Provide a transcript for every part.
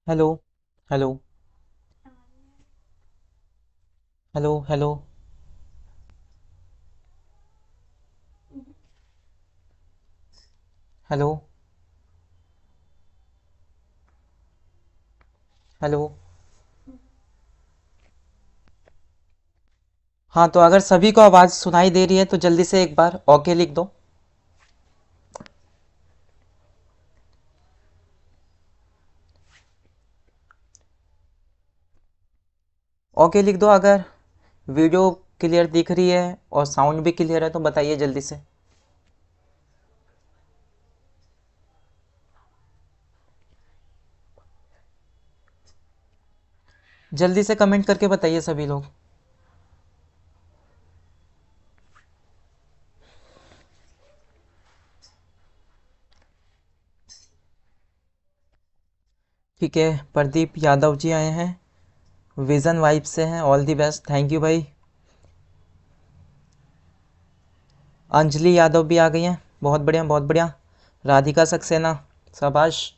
Hello hello hello hello. Hello hello. हाँ, तो अगर सभी को आवाज़ सुनाई दे रही है तो जल्दी से एक बार ओके लिख दो। ओके लिख दो अगर वीडियो क्लियर दिख रही है और साउंड भी क्लियर है तो बताइए जल्दी से। जल्दी से कमेंट करके बताइए सभी लोग। ठीक है, प्रदीप यादव जी आए हैं, विज़न वाइब से हैं। All the best, thank you भाई। अंजलि यादव भी आ गई हैं, बहुत बढ़िया बहुत बढ़िया। राधिका सक्सेना, शाबाश।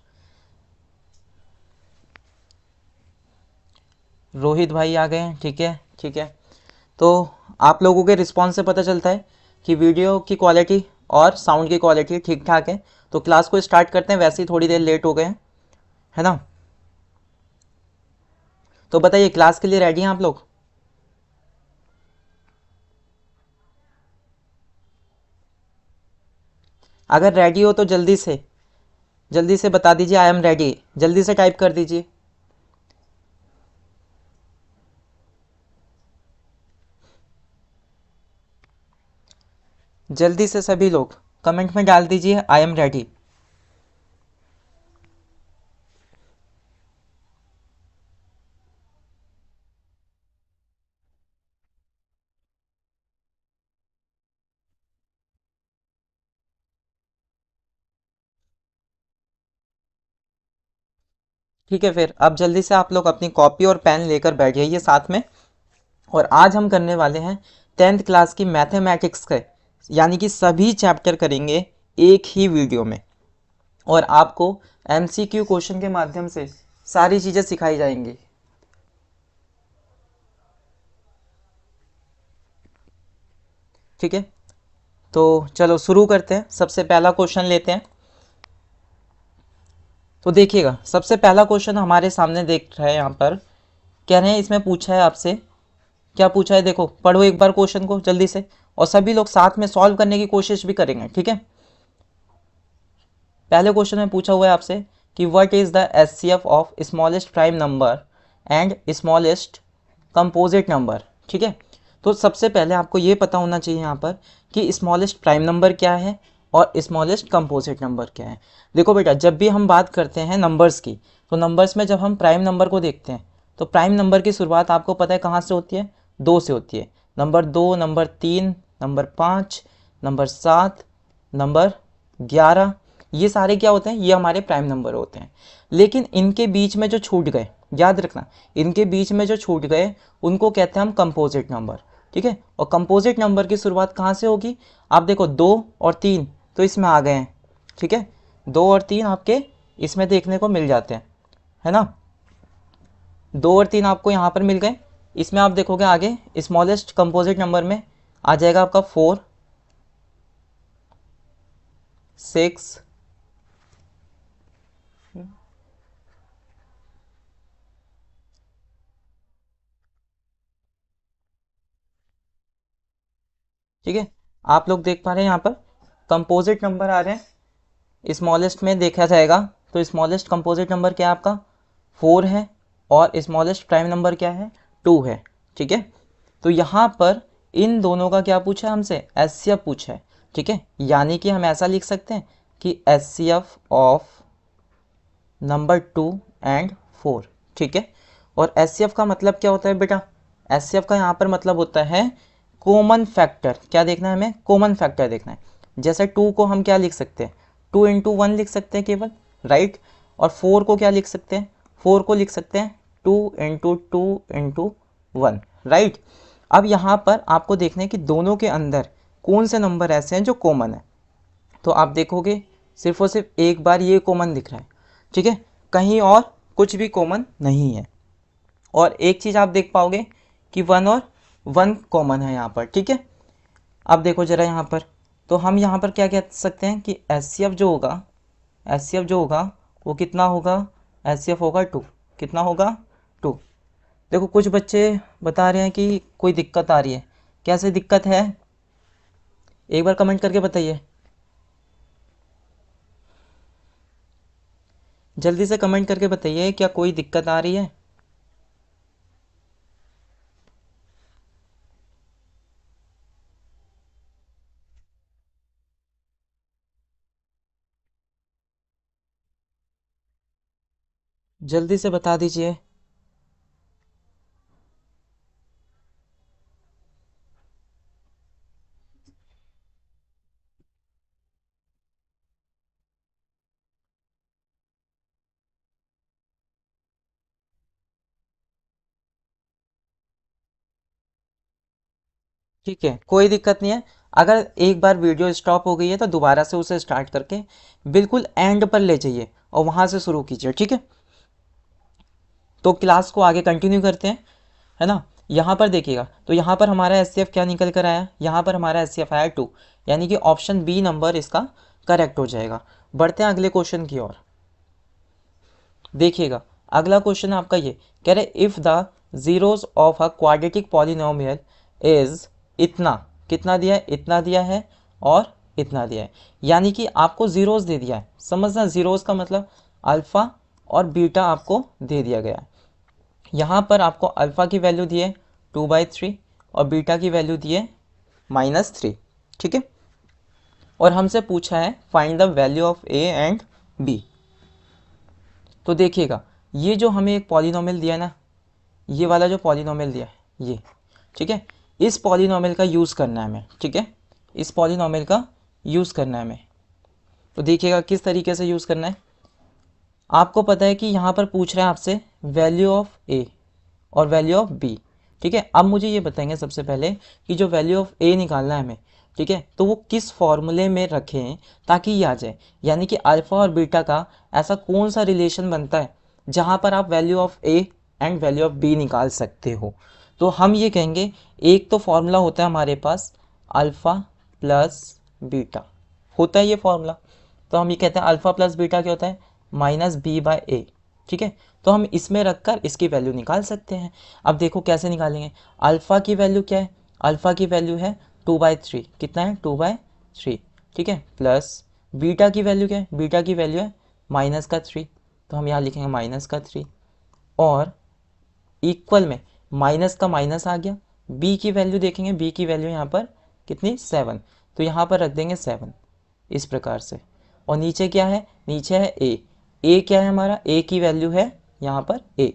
रोहित भाई आ गए हैं, ठीक है ठीक है। तो आप लोगों के रिस्पॉन्स से पता चलता है कि वीडियो की क्वालिटी और साउंड की क्वालिटी ठीक ठाक है। तो क्लास को स्टार्ट करते हैं, वैसे ही थोड़ी देर लेट हो गए हैं, है ना। तो बताइए, क्लास के लिए रेडी हैं आप लोग? अगर रेडी हो तो जल्दी से बता दीजिए आई एम रेडी। जल्दी से टाइप कर दीजिए। जल्दी से सभी लोग कमेंट में डाल दीजिए आई एम रेडी। ठीक है, फिर अब जल्दी से आप लोग अपनी कॉपी और पेन लेकर बैठ जाइए साथ में। और आज हम करने वाले हैं 10th क्लास की मैथमेटिक्स के, यानी कि सभी चैप्टर करेंगे एक ही वीडियो में। और आपको एमसीक्यू क्वेश्चन के माध्यम से सारी चीज़ें सिखाई जाएंगी। ठीक है, तो चलो शुरू करते हैं। सबसे पहला क्वेश्चन लेते हैं। तो देखिएगा, सबसे पहला क्वेश्चन हमारे सामने देख रहे हैं यहाँ पर। कह रहे हैं इसमें पूछा है आपसे, क्या पूछा है देखो, पढ़ो एक बार क्वेश्चन को जल्दी से। और सभी लोग साथ में सॉल्व करने की कोशिश भी करेंगे, ठीक है। पहले क्वेश्चन में पूछा हुआ है आपसे कि what is the HCF of smallest prime number and smallest composite number. ठीक है, तो सबसे पहले आपको ये पता होना चाहिए यहाँ पर कि स्मॉलेस्ट प्राइम नंबर क्या है और स्मॉलेस्ट कंपोजिट नंबर क्या है। देखो बेटा, जब भी हम बात करते हैं नंबर्स की, तो नंबर्स में जब हम प्राइम नंबर को देखते हैं तो प्राइम नंबर की शुरुआत आपको पता है कहाँ से होती है? दो से होती है। नंबर दो, नंबर तीन, नंबर पाँच, नंबर सात, नंबर 11, ये सारे क्या होते हैं? ये हमारे प्राइम नंबर होते हैं। लेकिन इनके बीच में जो छूट गए, याद रखना, इनके बीच में जो छूट गए उनको कहते हैं हम कंपोजिट नंबर। ठीक है, और कंपोजिट नंबर की शुरुआत कहाँ से होगी? आप देखो, दो और तीन तो इसमें आ गए हैं। ठीक है, दो और तीन आपके इसमें देखने को मिल जाते हैं, है ना। दो और तीन आपको यहाँ पर मिल गए। इसमें आप देखोगे आगे स्मॉलेस्ट कंपोजिट नंबर में आ जाएगा आपका फोर, सिक्स, ठीक है। आप लोग देख पा रहे हैं यहाँ पर कंपोजिट नंबर आ रहे हैं। स्मॉलेस्ट में देखा जाएगा तो स्मॉलेस्ट कंपोजिट नंबर क्या है आपका? फोर है। और स्मॉलेस्ट प्राइम नंबर क्या है? टू है। ठीक है, तो यहाँ पर इन दोनों का क्या पूछा है हमसे? एचसीएफ पूछा है। ठीक है, यानी कि हम ऐसा लिख सकते हैं कि HCF of number two and four. ठीक है, और एचसीएफ का मतलब क्या होता है बेटा? एचसीएफ का यहाँ पर मतलब होता है कॉमन फैक्टर। क्या देखना है हमें? कॉमन फैक्टर देखना है। जैसे टू को हम क्या लिख सकते हैं? टू इंटू वन लिख सकते हैं केवल, राइट। और फोर को क्या लिख सकते हैं? फोर को लिख सकते हैं टू इंटू वन, राइट। अब यहाँ पर आपको देखना है कि दोनों के अंदर कौन से नंबर ऐसे हैं जो कॉमन है। तो आप देखोगे सिर्फ और सिर्फ एक बार ये कॉमन दिख रहा है, ठीक है, कहीं और कुछ भी कॉमन नहीं है। और एक चीज़ आप देख पाओगे कि 1 और 1 कॉमन है यहाँ पर, ठीक है। अब देखो ज़रा यहाँ पर, तो हम यहाँ पर क्या कह सकते हैं कि एच सी एफ जो होगा वो कितना होगा, एच सी एफ होगा 2। कितना होगा, 2। देखो कुछ बच्चे बता रहे हैं कि कोई दिक्कत आ रही है, कैसे दिक्कत है, एक बार कमेंट करके बताइए, जल्दी से कमेंट करके बताइए, क्या कोई दिक्कत आ रही है। जल्दी से बता दीजिए। ठीक है, कोई दिक्कत नहीं है। अगर एक बार वीडियो स्टॉप हो गई है तो दोबारा से उसे स्टार्ट करके बिल्कुल एंड पर ले जाइए और वहाँ से शुरू कीजिए, ठीक है। तो क्लास को आगे कंटिन्यू करते हैं, है ना। यहाँ पर देखिएगा, तो यहाँ पर हमारा एच सी एफ क्या निकल कर आया, यहाँ पर हमारा एच सी एफ आया 2, यानी कि ऑप्शन बी नंबर इसका करेक्ट हो जाएगा। बढ़ते हैं अगले क्वेश्चन की ओर। देखिएगा अगला क्वेश्चन आपका ये कह रहे, if the zeros of a quadratic polynomial is इतना, कितना दिया है, इतना दिया है और इतना दिया है, यानी कि आपको जीरोस दे दिया है। समझना, जीरोस का मतलब अल्फ़ा और बीटा आपको दे दिया गया है। यहाँ पर आपको अल्फ़ा की वैल्यू दी है 2/3 और बीटा की वैल्यू दी है -3, ठीक है। और हमसे पूछा है find the value of A and B. तो देखिएगा, ये जो हमें एक पॉलिनोमियल दिया ना, ये वाला जो पॉलिनोमियल दिया है ये, ठीक है, इस पॉलिनोमियल का यूज़ करना है हमें, ठीक है, इस पॉलिनोमियल का यूज़ करना है हमें। तो देखिएगा किस तरीके से यूज़ करना है। आपको पता है कि यहाँ पर पूछ रहा है आपसे वैल्यू ऑफ ए और वैल्यू ऑफ बी, ठीक है। अब मुझे ये बताएंगे सबसे पहले कि जो वैल्यू ऑफ ए निकालना है हमें, ठीक है, तो वो किस फॉर्मूले में रखें ताकि ये आ जाए, यानी कि अल्फ़ा और बीटा का ऐसा कौन सा रिलेशन बनता है जहाँ पर आप value of A and value of B निकाल सकते हो। तो हम ये कहेंगे, एक तो फॉर्मूला होता है हमारे पास अल्फ़ा प्लस बीटा, होता है ये फॉर्मूला। तो हम ये कहते हैं अल्फ़ा प्लस बीटा क्या होता है, -b/a, ठीक है। तो हम इसमें रखकर इसकी वैल्यू निकाल सकते हैं। अब देखो कैसे निकालेंगे। अल्फ़ा की वैल्यू क्या है, अल्फ़ा की वैल्यू है 2/3, कितना है 2/3, ठीक है, प्लस बीटा की वैल्यू क्या है, बीटा की वैल्यू है -3, तो हम यहाँ लिखेंगे -3 और इक्वल में माइनस का माइनस आ गया। बी की वैल्यू देखेंगे, बी की वैल्यू यहाँ पर कितनी 7, तो यहाँ पर रख देंगे 7 इस प्रकार से। और नीचे क्या है, नीचे है ए क्या है हमारा, ए की वैल्यू है यहाँ पर ए,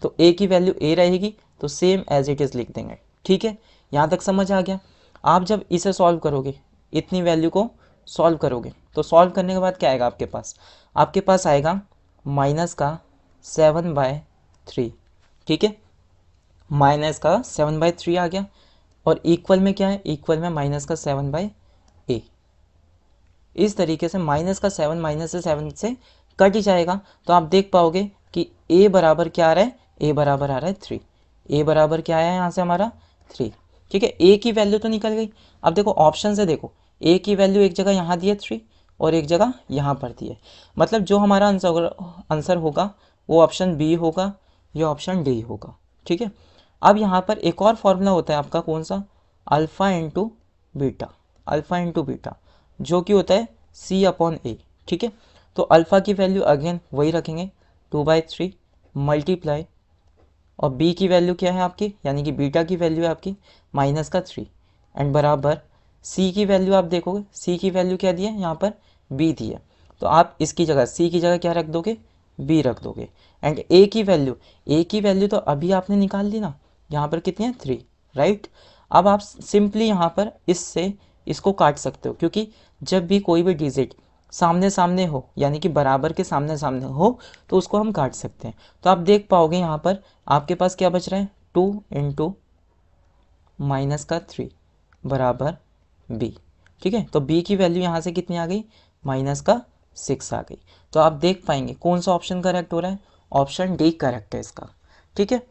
तो ए की वैल्यू ए रहेगी, तो सेम एज इट इज़ लिख देंगे, ठीक है। यहाँ तक समझ आ गया। आप जब इसे सॉल्व करोगे, इतनी वैल्यू को सॉल्व करोगे, तो सॉल्व करने के बाद क्या आएगा आपके पास आएगा -7/3, ठीक है, -7/3 आ गया। और इक्वल में क्या है, इक्वल में -7/a। इस तरीके से -7 -7 से कट ही जाएगा। तो आप देख पाओगे कि a बराबर क्या आ रहा है, a बराबर आ रहा है 3। a बराबर क्या आया है यहाँ से हमारा 3, ठीक है। a की वैल्यू तो निकल गई। अब देखो ऑप्शन से देखो, a की वैल्यू एक जगह यहाँ दी है 3 और एक जगह यहाँ पर दी है, मतलब जो हमारा आंसर होगा वो ऑप्शन बी होगा या ऑप्शन डी होगा, ठीक है। अब यहाँ पर एक और फॉर्मूला होता है आपका, कौन सा, alpha into beta, alpha into beta, जो कि होता है C/A, ठीक है। तो अल्फ़ा की वैल्यू अगेन वही रखेंगे 2/3 मल्टीप्लाई, और बी की वैल्यू क्या है आपकी, यानी कि बीटा की वैल्यू है आपकी -3 एंड बराबर सी की वैल्यू आप देखोगे, सी की वैल्यू क्या दी है यहाँ पर, बी दी है, तो आप इसकी जगह सी की जगह क्या रख दोगे, बी रख दोगे। एंड ए की वैल्यू तो अभी आपने निकाल ली ना, यहाँ पर कितनी है 3, राइट। अब आप सिंपली यहाँ पर इससे इसको काट सकते हो, क्योंकि जब भी कोई भी डिजिट सामने सामने हो, यानी कि बराबर के सामने सामने हो, तो उसको हम काट सकते हैं। तो आप देख पाओगे यहाँ पर आपके पास क्या बच रहा है, 2 इंटू -3 बराबर b, ठीक है। तो b की वैल्यू यहाँ से कितनी आ गई, -6 आ गई। तो आप देख पाएंगे कौन सा ऑप्शन करेक्ट हो रहा है, ऑप्शन डी करेक्ट है इसका। ठीक है,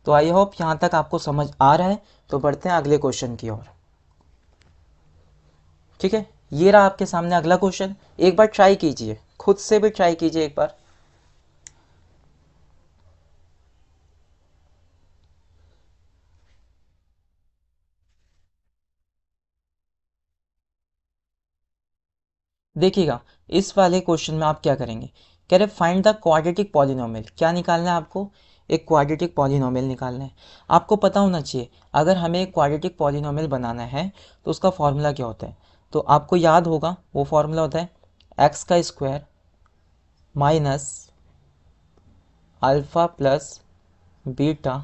तो आई होप यहाँ तक आपको समझ आ रहा है। तो बढ़ते हैं अगले क्वेश्चन की ओर। ठीक है, ये रहा आपके सामने अगला क्वेश्चन। एक बार ट्राई कीजिए, खुद से भी ट्राई कीजिए एक बार। देखिएगा, इस वाले क्वेश्चन में आप क्या करेंगे, कह रहे फाइंड द क्वाड्रेटिक पॉलिनोमियल। क्या निकालना है आपको, एक क्वाड्रेटिक पॉलिनोमियल निकालना है। आपको पता होना चाहिए अगर हमें एक क्वाड्रेटिक पॉलिनोमियल बनाना है तो उसका फॉर्मूला क्या होता है। तो आपको याद होगा वो फॉर्मूला होता है एक्स का square minus alpha plus beta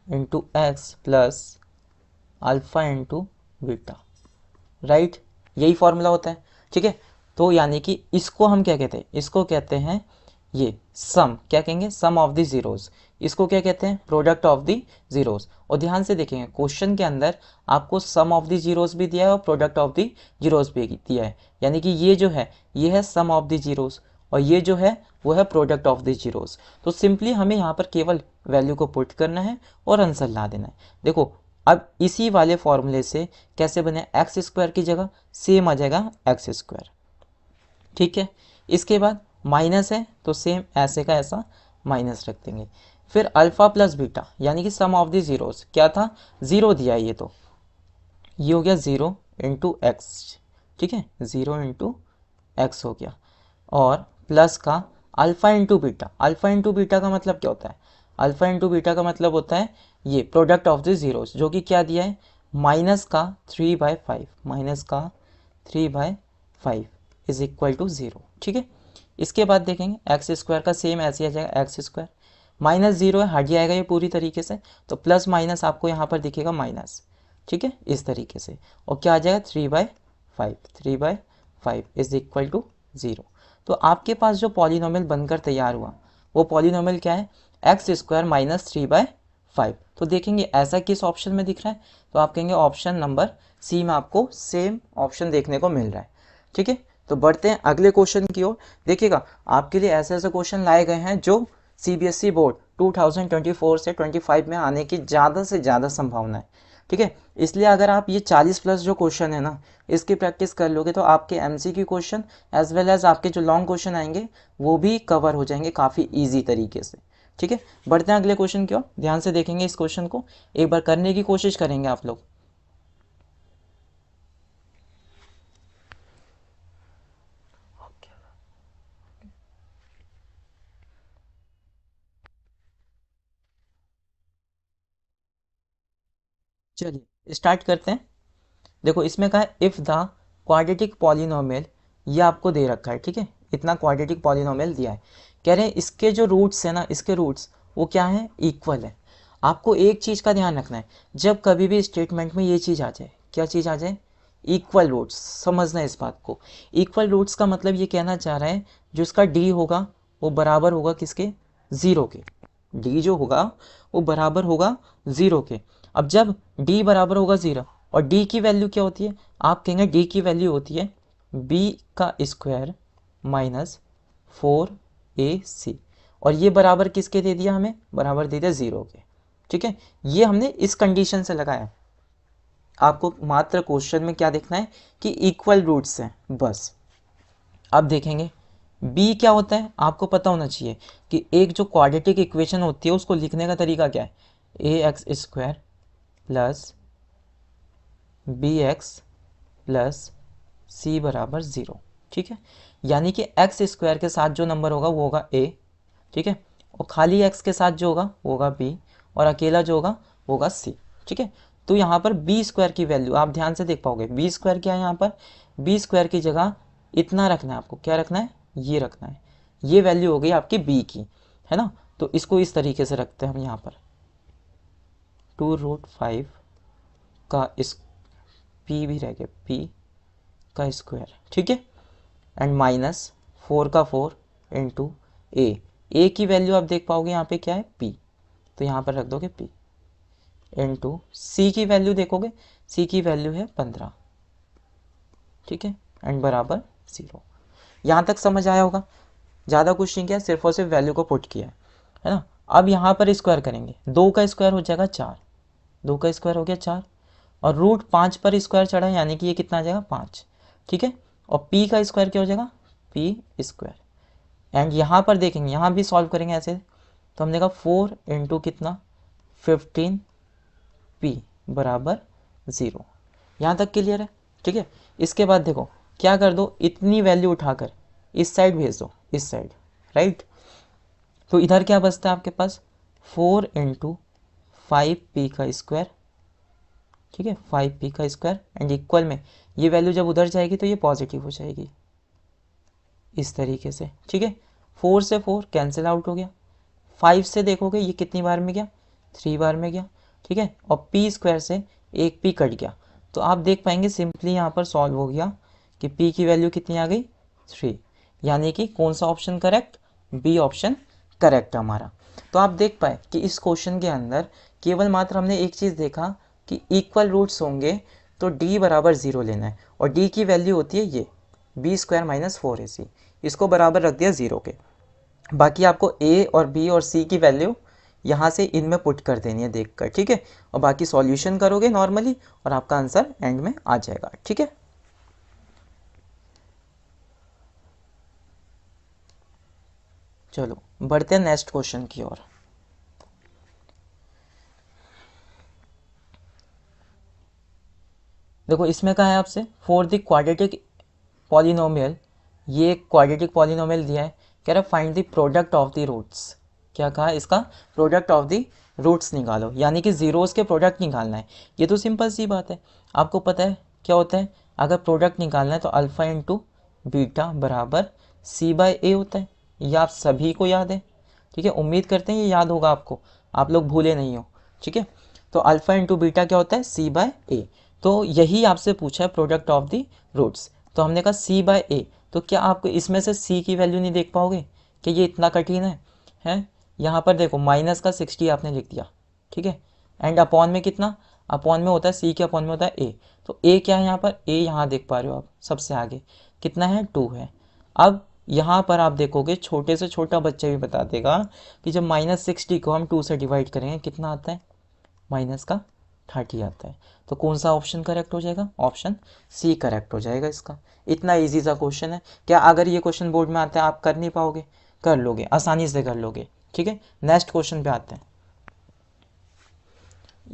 into x plus alpha into beta, right, यही फॉर्मूला होता है। ठीक है, तो यानी कि इसको हम क्या कहते हैं, इसको कहते हैं ये सम, क्या कहेंगे, सम ऑफ द जीरोस। इसको क्या कहते हैं, प्रोडक्ट ऑफ द जीरोस। और ध्यान से देखेंगे क्वेश्चन के अंदर आपको सम ऑफ द जीरोस भी दिया है और प्रोडक्ट ऑफ द जीरोस भी दिया है। यानी कि ये जो है ये है सम ऑफ द जीरोस और ये जो है वो है प्रोडक्ट ऑफ द जीरोस। तो सिंपली हमें यहाँ पर केवल वैल्यू को पुट करना है और आंसर ला देना है। देखो अब इसी वाले फॉर्मूले से कैसे बने, एक्स स्क्वायर की जगह सेम आ जाएगा एक्स स्क्वायर। ठीक है, इसके बाद माइनस है तो सेम ऐसे का ऐसा माइनस रख देंगे। फिर अल्फा प्लस बीटा यानी कि सम ऑफ द जीरोस, क्या था, ज़ीरो दिया है, ये तो ये हो गया ज़ीरो इंटू एक्स। ठीक है, ज़ीरो इंटू एक्स हो गया। और प्लस का alpha into beta. Alpha into beta का मतलब क्या होता है, अल्फ़ा इंटू बीटा का मतलब होता है ये प्रोडक्ट ऑफ द जीरोस, जो कि क्या दिया है, माइनस का 3/5, माइनस का 3/5 इज इक्वल टू ज़ीरो। ठीक है, इसके बाद देखेंगे एक्स स्क्वायर का सेम ऐसे आ जाएगा एक्स स्क्वायर, माइनस ज़ीरो है, हट जाएगा ये पूरी तरीके से, तो प्लस माइनस आपको यहाँ पर दिखेगा माइनस। ठीक है, इस तरीके से, और क्या आ जाएगा 3/5, 3/5 इज इक्वल टू ज़ीरो। तो आपके पास जो पॉलिनोमियल बनकर तैयार हुआ वो पॉलिनोमियल क्या है, एक्स स्क्वायर माइनस 3/5। तो देखेंगे ऐसा किस ऑप्शन में दिख रहा है, तो आप कहेंगे ऑप्शन नंबर सी में आपको सेम ऑप्शन देखने को मिल रहा है। ठीक है, तो बढ़ते हैं अगले क्वेश्चन की ओर। देखिएगा आपके लिए ऐसे ऐसे क्वेश्चन लाए गए हैं जो सीबीएसई बोर्ड 2024 से 25 में आने की ज़्यादा से ज़्यादा संभावना है। ठीक है, इसलिए अगर आप ये 40 प्लस जो क्वेश्चन है ना इसकी प्रैक्टिस कर लोगे तो आपके MCQ question as well as आपके जो लॉन्ग क्वेश्चन आएंगे वो भी कवर हो जाएंगे काफ़ी ईजी तरीके से। ठीक है, बढ़ते हैं अगले क्वेश्चन की ओर, ध्यान से देखेंगे इस क्वेश्चन को, एक बार करने की कोशिश करेंगे आप लोग। चलिए स्टार्ट करते हैं। देखो इसमें कहा है इफ़ द क्वाड्रेटिक पॉलिनोमियल, ये आपको दे रखा है। ठीक है, इतना क्वाड्रेटिक पॉलिनोमियल दिया है, कह रहे हैं इसके जो रूट्स है ना, इसके रूट्स वो क्या है, इक्वल है। आपको एक चीज़ का ध्यान रखना है, जब कभी भी स्टेटमेंट में ये चीज़ आ जाए, क्या चीज़ आ जाए, इक्वल रूट्स, समझना है इस बात को। इक्वल रूट्स का मतलब ये कहना चाह रहा है जो इसका डी होगा वो बराबर होगा किसके, ज़ीरो के। डी जो होगा वो बराबर होगा ज़ीरो के। अब जब डी बराबर होगा ज़ीरो और डी की वैल्यू क्या होती है, आप कहेंगे डी की वैल्यू होती है बी का स्क्वायर माइनस 4ac, और ये बराबर किसके दे दिया, हमें बराबर दे दिया ज़ीरो के। ठीक है, ये हमने इस कंडीशन से लगाया। आपको मात्र क्वेश्चन में क्या देखना है कि इक्वल रूट्स हैं बस। अब देखेंगे b क्या होता है, आपको पता होना चाहिए कि एक जो क्वाड्रेटिक इक्वेशन होती है उसको लिखने का तरीका क्या है, ax square plus B X plus C बराबर ज़ीरो। ठीक है, यानी कि एक्स स्क्वायर के साथ जो नंबर होगा वो होगा a। ठीक है, और खाली x के साथ जो होगा वो होगा b और अकेला जो होगा वो होगा c। ठीक है, तो यहाँ पर बी स्क्वायर की वैल्यू आप ध्यान से देख पाओगे, बी स्क्वायर क्या है, यहाँ पर बी स्क्वायर की जगह इतना रखना है आपको, क्या रखना है, ये रखना है, ये वैल्यू हो गई आपकी b की, है ना। तो इसको इस तरीके से रखते हैं हम यहाँ पर 2√5 का इस p भी रह गया, p का स्क्वायर। ठीक है, एंड माइनस 4 का 4 इंटू ए की वैल्यू आप देख पाओगे यहाँ पे क्या है p, तो यहाँ पर रख दोगे p इंटू सी की वैल्यू देखोगे, सी की वैल्यू है 15। ठीक है, एंड बराबर ज़ीरो। यहाँ तक समझ आया होगा। ज़्यादा कुछ नहीं किया, सिर्फ और सिर्फ वैल्यू को पुट किया है ना। अब यहाँ पर स्क्वायर करेंगे, 2 का स्क्वायर हो जाएगा 4, 2 का स्क्वायर हो गया 4, और रूट 5 पर स्क्वायर चढ़ा यानी कि ये कितना आ जाएगा 5, ठीक है। और p का स्क्वायर क्या हो जाएगा, p स्क्वायर। एंड यहाँ पर देखेंगे, यहाँ भी सॉल्व करेंगे ऐसे, तो हमने कहा 4 इंटू कितना 15 p बराबर 0। यहाँ तक क्लियर है, ठीक है। इसके बाद देखो क्या कर दो, इतनी वैल्यू उठाकर इस साइड भेज दो, इस साइड, राइट। तो इधर क्या बचता है आपके पास, 4 इंटू 5p का स्क्वायर, ठीक है, 5p का स्क्वायर एंड इक्वल में ये वैल्यू जब उधर जाएगी तो ये पॉजिटिव हो जाएगी इस तरीके से, ठीक है। 4 से 4 कैंसिल आउट हो गया, 5 से देखोगे ये कितनी बार में गया, 3 बार में गया, ठीक है। और p स्क्वायर से एक p कट गया, तो आप देख पाएंगे सिंपली यहाँ पर सॉल्व हो गया कि p की वैल्यू कितनी आ गई 3, यानी कि कौन सा option correct, B option correct हमारा। तो आप देख पाए कि इस क्वेश्चन के अंदर केवल मात्र हमने एक चीज़ देखा कि इक्वल रूट्स होंगे तो d बराबर 0 लेना है, और d की वैल्यू होती है ये b स्क्वायर माइनस 4ac, इसको बराबर रख दिया 0 के। बाकी आपको a और b और c की वैल्यू यहाँ से इनमें पुट कर देनी है देखकर, ठीक है। और बाकी सॉल्यूशन करोगे नॉर्मली और आपका आंसर एंड में आ जाएगा, ठीक है। चलो बढ़ते हैं नेक्स्ट क्वेश्चन की ओर। देखो इसमें कहा है आपसे फॉर द क्वाड्रेटिक पॉलिनोमियल, ये क्वाड्रेटिक पॉलिनोमियल दिया है, कह रहा है find the product of the roots. क्या कहा, इसका प्रोडक्ट ऑफ द रूट्स निकालो, यानी कि जीरोस के प्रोडक्ट निकालना है। ये तो सिंपल सी बात है, आपको पता है क्या होता है, अगर प्रोडक्ट निकालना है तो अल्फा इंटू बीटा बराबर सी बाय ए होता है, ये आप सभी को याद है, ठीक है। उम्मीद करते हैं ये याद होगा आपको, आप लोग भूले नहीं हो, ठीक है। तो अल्फा इंटू बीटा क्या होता है, सी बाय ए। तो यही आपसे पूछा है प्रोडक्ट ऑफ द रूट्स, तो हमने कहा सी बाय ए। तो क्या आप इसमें से सी की वैल्यू नहीं देख पाओगे कि ये इतना कठिन है। यहाँ पर देखो माइनस का 60 आपने लिख दिया, ठीक है। एंड अपॉन में कितना, अपॉन में होता है सी के अपॉन में होता है ए, तो ए क्या है यहाँ पर, ए यहाँ देख पा रहे हो आप सबसे आगे कितना है 2 है। अब यहाँ पर आप देखोगे छोटे से छोटा बच्चा भी बता देगा कि जब -60 को हम 2 से डिवाइड करेंगे कितना आता है, माइनस का 30 आता है। तो कौन सा ऑप्शन करेक्ट हो जाएगा, ऑप्शन सी करेक्ट हो जाएगा इसका। इतना इजी सा क्वेश्चन है, क्या अगर ये क्वेश्चन बोर्ड में आता है आप कर नहीं पाओगे, कर लोगे, आसानी से कर लोगे, ठीक है। नेक्स्ट क्वेश्चन पे आते हैं।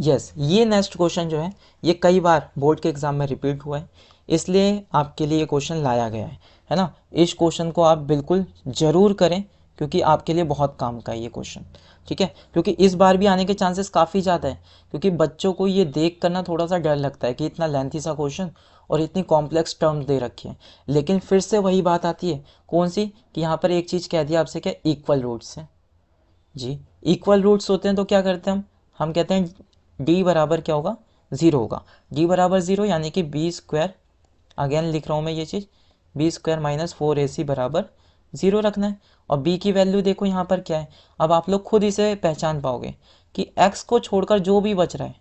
यस ये नेक्स्ट क्वेश्चन जो है ये कई बार बोर्ड के एग्जाम में रिपीट हुआ है, इसलिए आपके लिए ये क्वेश्चन लाया गया है ना। इस क्वेश्चन को आप बिल्कुल ज़रूर करें क्योंकि आपके लिए बहुत काम का है ये क्वेश्चन, ठीक है। क्योंकि इस बार भी आने के चांसेस काफ़ी ज़्यादा है, क्योंकि बच्चों को ये देख कर ना थोड़ा सा डर लगता है कि इतना लेंथी सा क्वेश्चन और इतनी कॉम्प्लेक्स टर्म्स दे रखी है। लेकिन फिर से वही बात आती है, कौन सी, कि यहाँ पर एक चीज़ कह दिया आपसे, क्या इक्वल रूट्स है जी। इक्वल रूट्स होते हैं तो क्या करते हैं हम कहते हैं d बराबर क्या होगा 0 होगा, d बराबर 0 यानी कि बी स्क्वायर, अगेन लिख रहा हूँ मैं ये चीज़, बी स्क्वायर माइनस 4ac बराबर 0 रखना है। और b की वैल्यू देखो यहाँ पर क्या है, अब आप लोग खुद इसे पहचान पाओगे कि x को छोड़कर जो भी बच रहा है,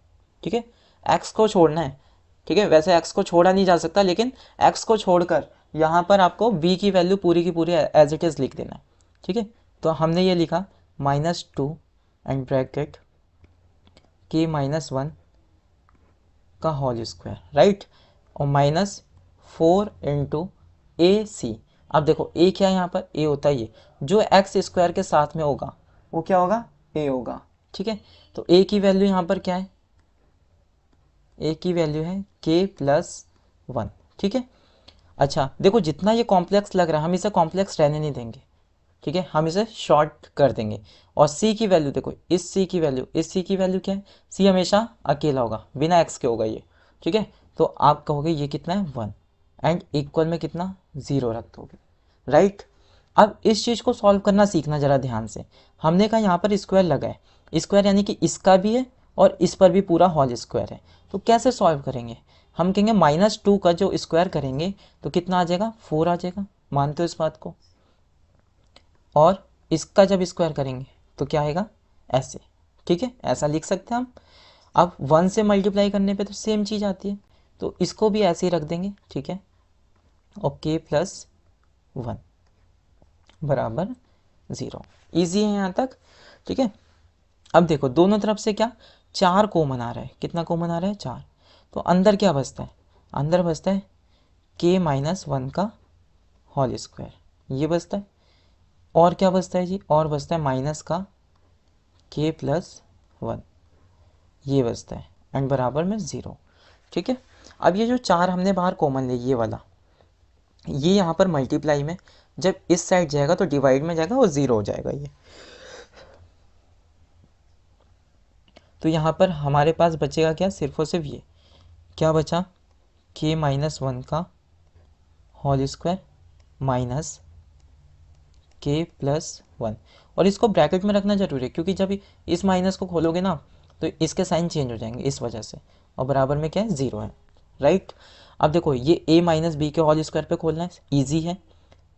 ठीक है, x को छोड़ना है, ठीक है। वैसे x को छोड़ा नहीं जा सकता, लेकिन x को छोड़कर यहाँ पर आपको b की वैल्यू पूरी की पूरी एज इट इज़ लिख देना है, ठीक है। तो हमने ये लिखा -2 एंड ब्रैकेट k -1 का होल स्क्वायर, राइट, और -4 इंटू ए सी। अब देखो a क्या है यहाँ पर, a होता है ये, जो एक्स स्क्वायर के साथ में होगा वो क्या होगा, a होगा, ठीक है। तो a की वैल्यू यहाँ पर क्या है, a की वैल्यू है k+1, ठीक है। अच्छा देखो जितना ये कॉम्प्लेक्स लग रहा है हम इसे कॉम्प्लेक्स रहने नहीं देंगे, ठीक है, हम इसे शॉर्ट कर देंगे। और c की वैल्यू देखो, इस c की वैल्यू, इस c की वैल्यू क्या है, c हमेशा अकेला होगा, बिना x के होगा ये, ठीक है। तो आप कहोगे ये कितना है 1 एंड इक्वल में कितना 0 रख दोगे, राइट। अब इस चीज़ को सॉल्व करना सीखना ज़रा ध्यान से। हमने कहा यहाँ पर स्क्वायर लगा है, स्क्वायर यानी कि इसका भी है और इस पर भी पूरा होल स्क्वायर है, तो कैसे सॉल्व करेंगे, हम कहेंगे -2 का जो स्क्वायर करेंगे तो कितना आ जाएगा 4 आ जाएगा, मानते हो इस बात को। और इसका जब स्क्वायर करेंगे तो क्या आएगा ऐसे, ठीक है, ऐसा लिख सकते हैं हम। अब 1 से मल्टीप्लाई करने पे तो सेम चीज़ आती है, तो इसको भी ऐसे ही रख देंगे, ठीक है, और k+1, बराबर 0। ईजी है यहाँ तक, ठीक है। अब देखो दोनों तरफ से क्या 4 कॉमन आ रहा है, कितना कॉमन आ रहा है 4, तो अंदर क्या बचता है, अंदर बचता है k-1 का होल स्क्वायर, ये बचता है। और क्या बचता है जी, और बचता है माइनस का k+1, ये बचता है एंड बराबर में 0, ठीक है। अब ये जो 4 हमने बाहर कॉमन ले, ये वाला, ये यहाँ पर मल्टीप्लाई में जब इस साइड जाएगा तो डिवाइड में जाएगा और 0 हो जाएगा ये। तो यहाँ पर हमारे पास बचेगा क्या, सिर्फ और सिर्फ ये क्या बचा, k-1 का होल स्क्वायर माइनस k+1। और इसको ब्रैकेट में रखना जरूरी है क्योंकि जब इस माइनस को खोलोगे ना तो इसके साइन चेंज हो जाएंगे इस वजह से, और बराबर में क्या है 0 है, राइट। अब देखो ये a-b के होल स्क्वायर पे खोलना है, ईजी है,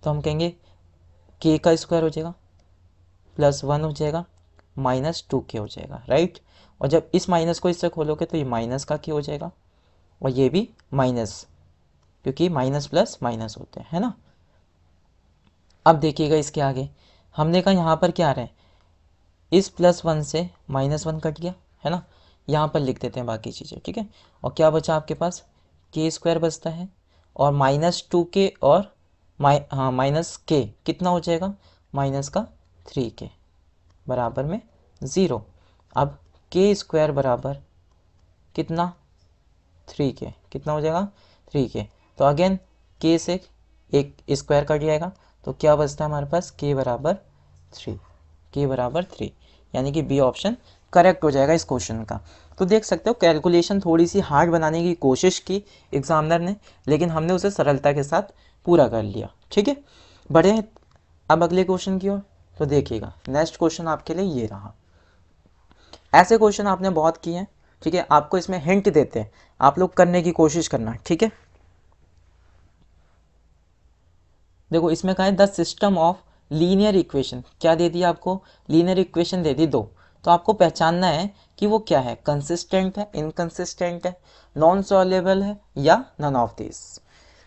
तो हम कहेंगे k का स्क्वायर हो जाएगा +1 हो जाएगा -2k हो जाएगा, राइट। और जब इस माइनस को इससे खोलोगे तो ये माइनस का k हो जाएगा और ये भी माइनस, क्योंकि माइनस प्लस माइनस होते हैं, है ना। अब देखिएगा इसके आगे हमने कहा यहाँ पर क्या आ रहा है, इस +1 से -1 कट गया, है ना। यहाँ पर लिख देते हैं बाकी चीज़ें, ठीक है। और क्या बचा आपके पास, k² बचता है और -2k और माइनस k कितना हो जाएगा, माइनस का 3k बराबर में 0। अब k² बराबर कितना 3k, कितना हो जाएगा 3k, तो अगेन k से एक स्क्वायर कट जाएगा तो क्या बचता है हमारे पास, k बराबर 3, k बराबर 3, यानी कि बी ऑप्शन करेक्ट हो जाएगा इस क्वेश्चन का। तो देख सकते हो कैलकुलेशन थोड़ी सी हार्ड बनाने की कोशिश की एग्जामिनर ने, लेकिन हमने उसे सरलता के साथ पूरा कर लिया, ठीक है। बढ़े अब अगले क्वेश्चन की ओर, तो देखिएगा नेक्स्ट क्वेश्चन आपके लिए ये रहा। ऐसे क्वेश्चन आपने बहुत किए हैं, ठीक है, आपको इसमें हिंट देते हैं, आप लोग करने की कोशिश करना, ठीक है। देखो इसमें कहा है the system of linear equation, क्या दे दिया आपको, लीनियर इक्वेशन दे दी दो, तो आपको पहचानना है कि वो क्या है, कंसिस्टेंट है, इनकंसिस्टेंट है, नॉन सॉल्वेबल है या नन ऑफ दिस।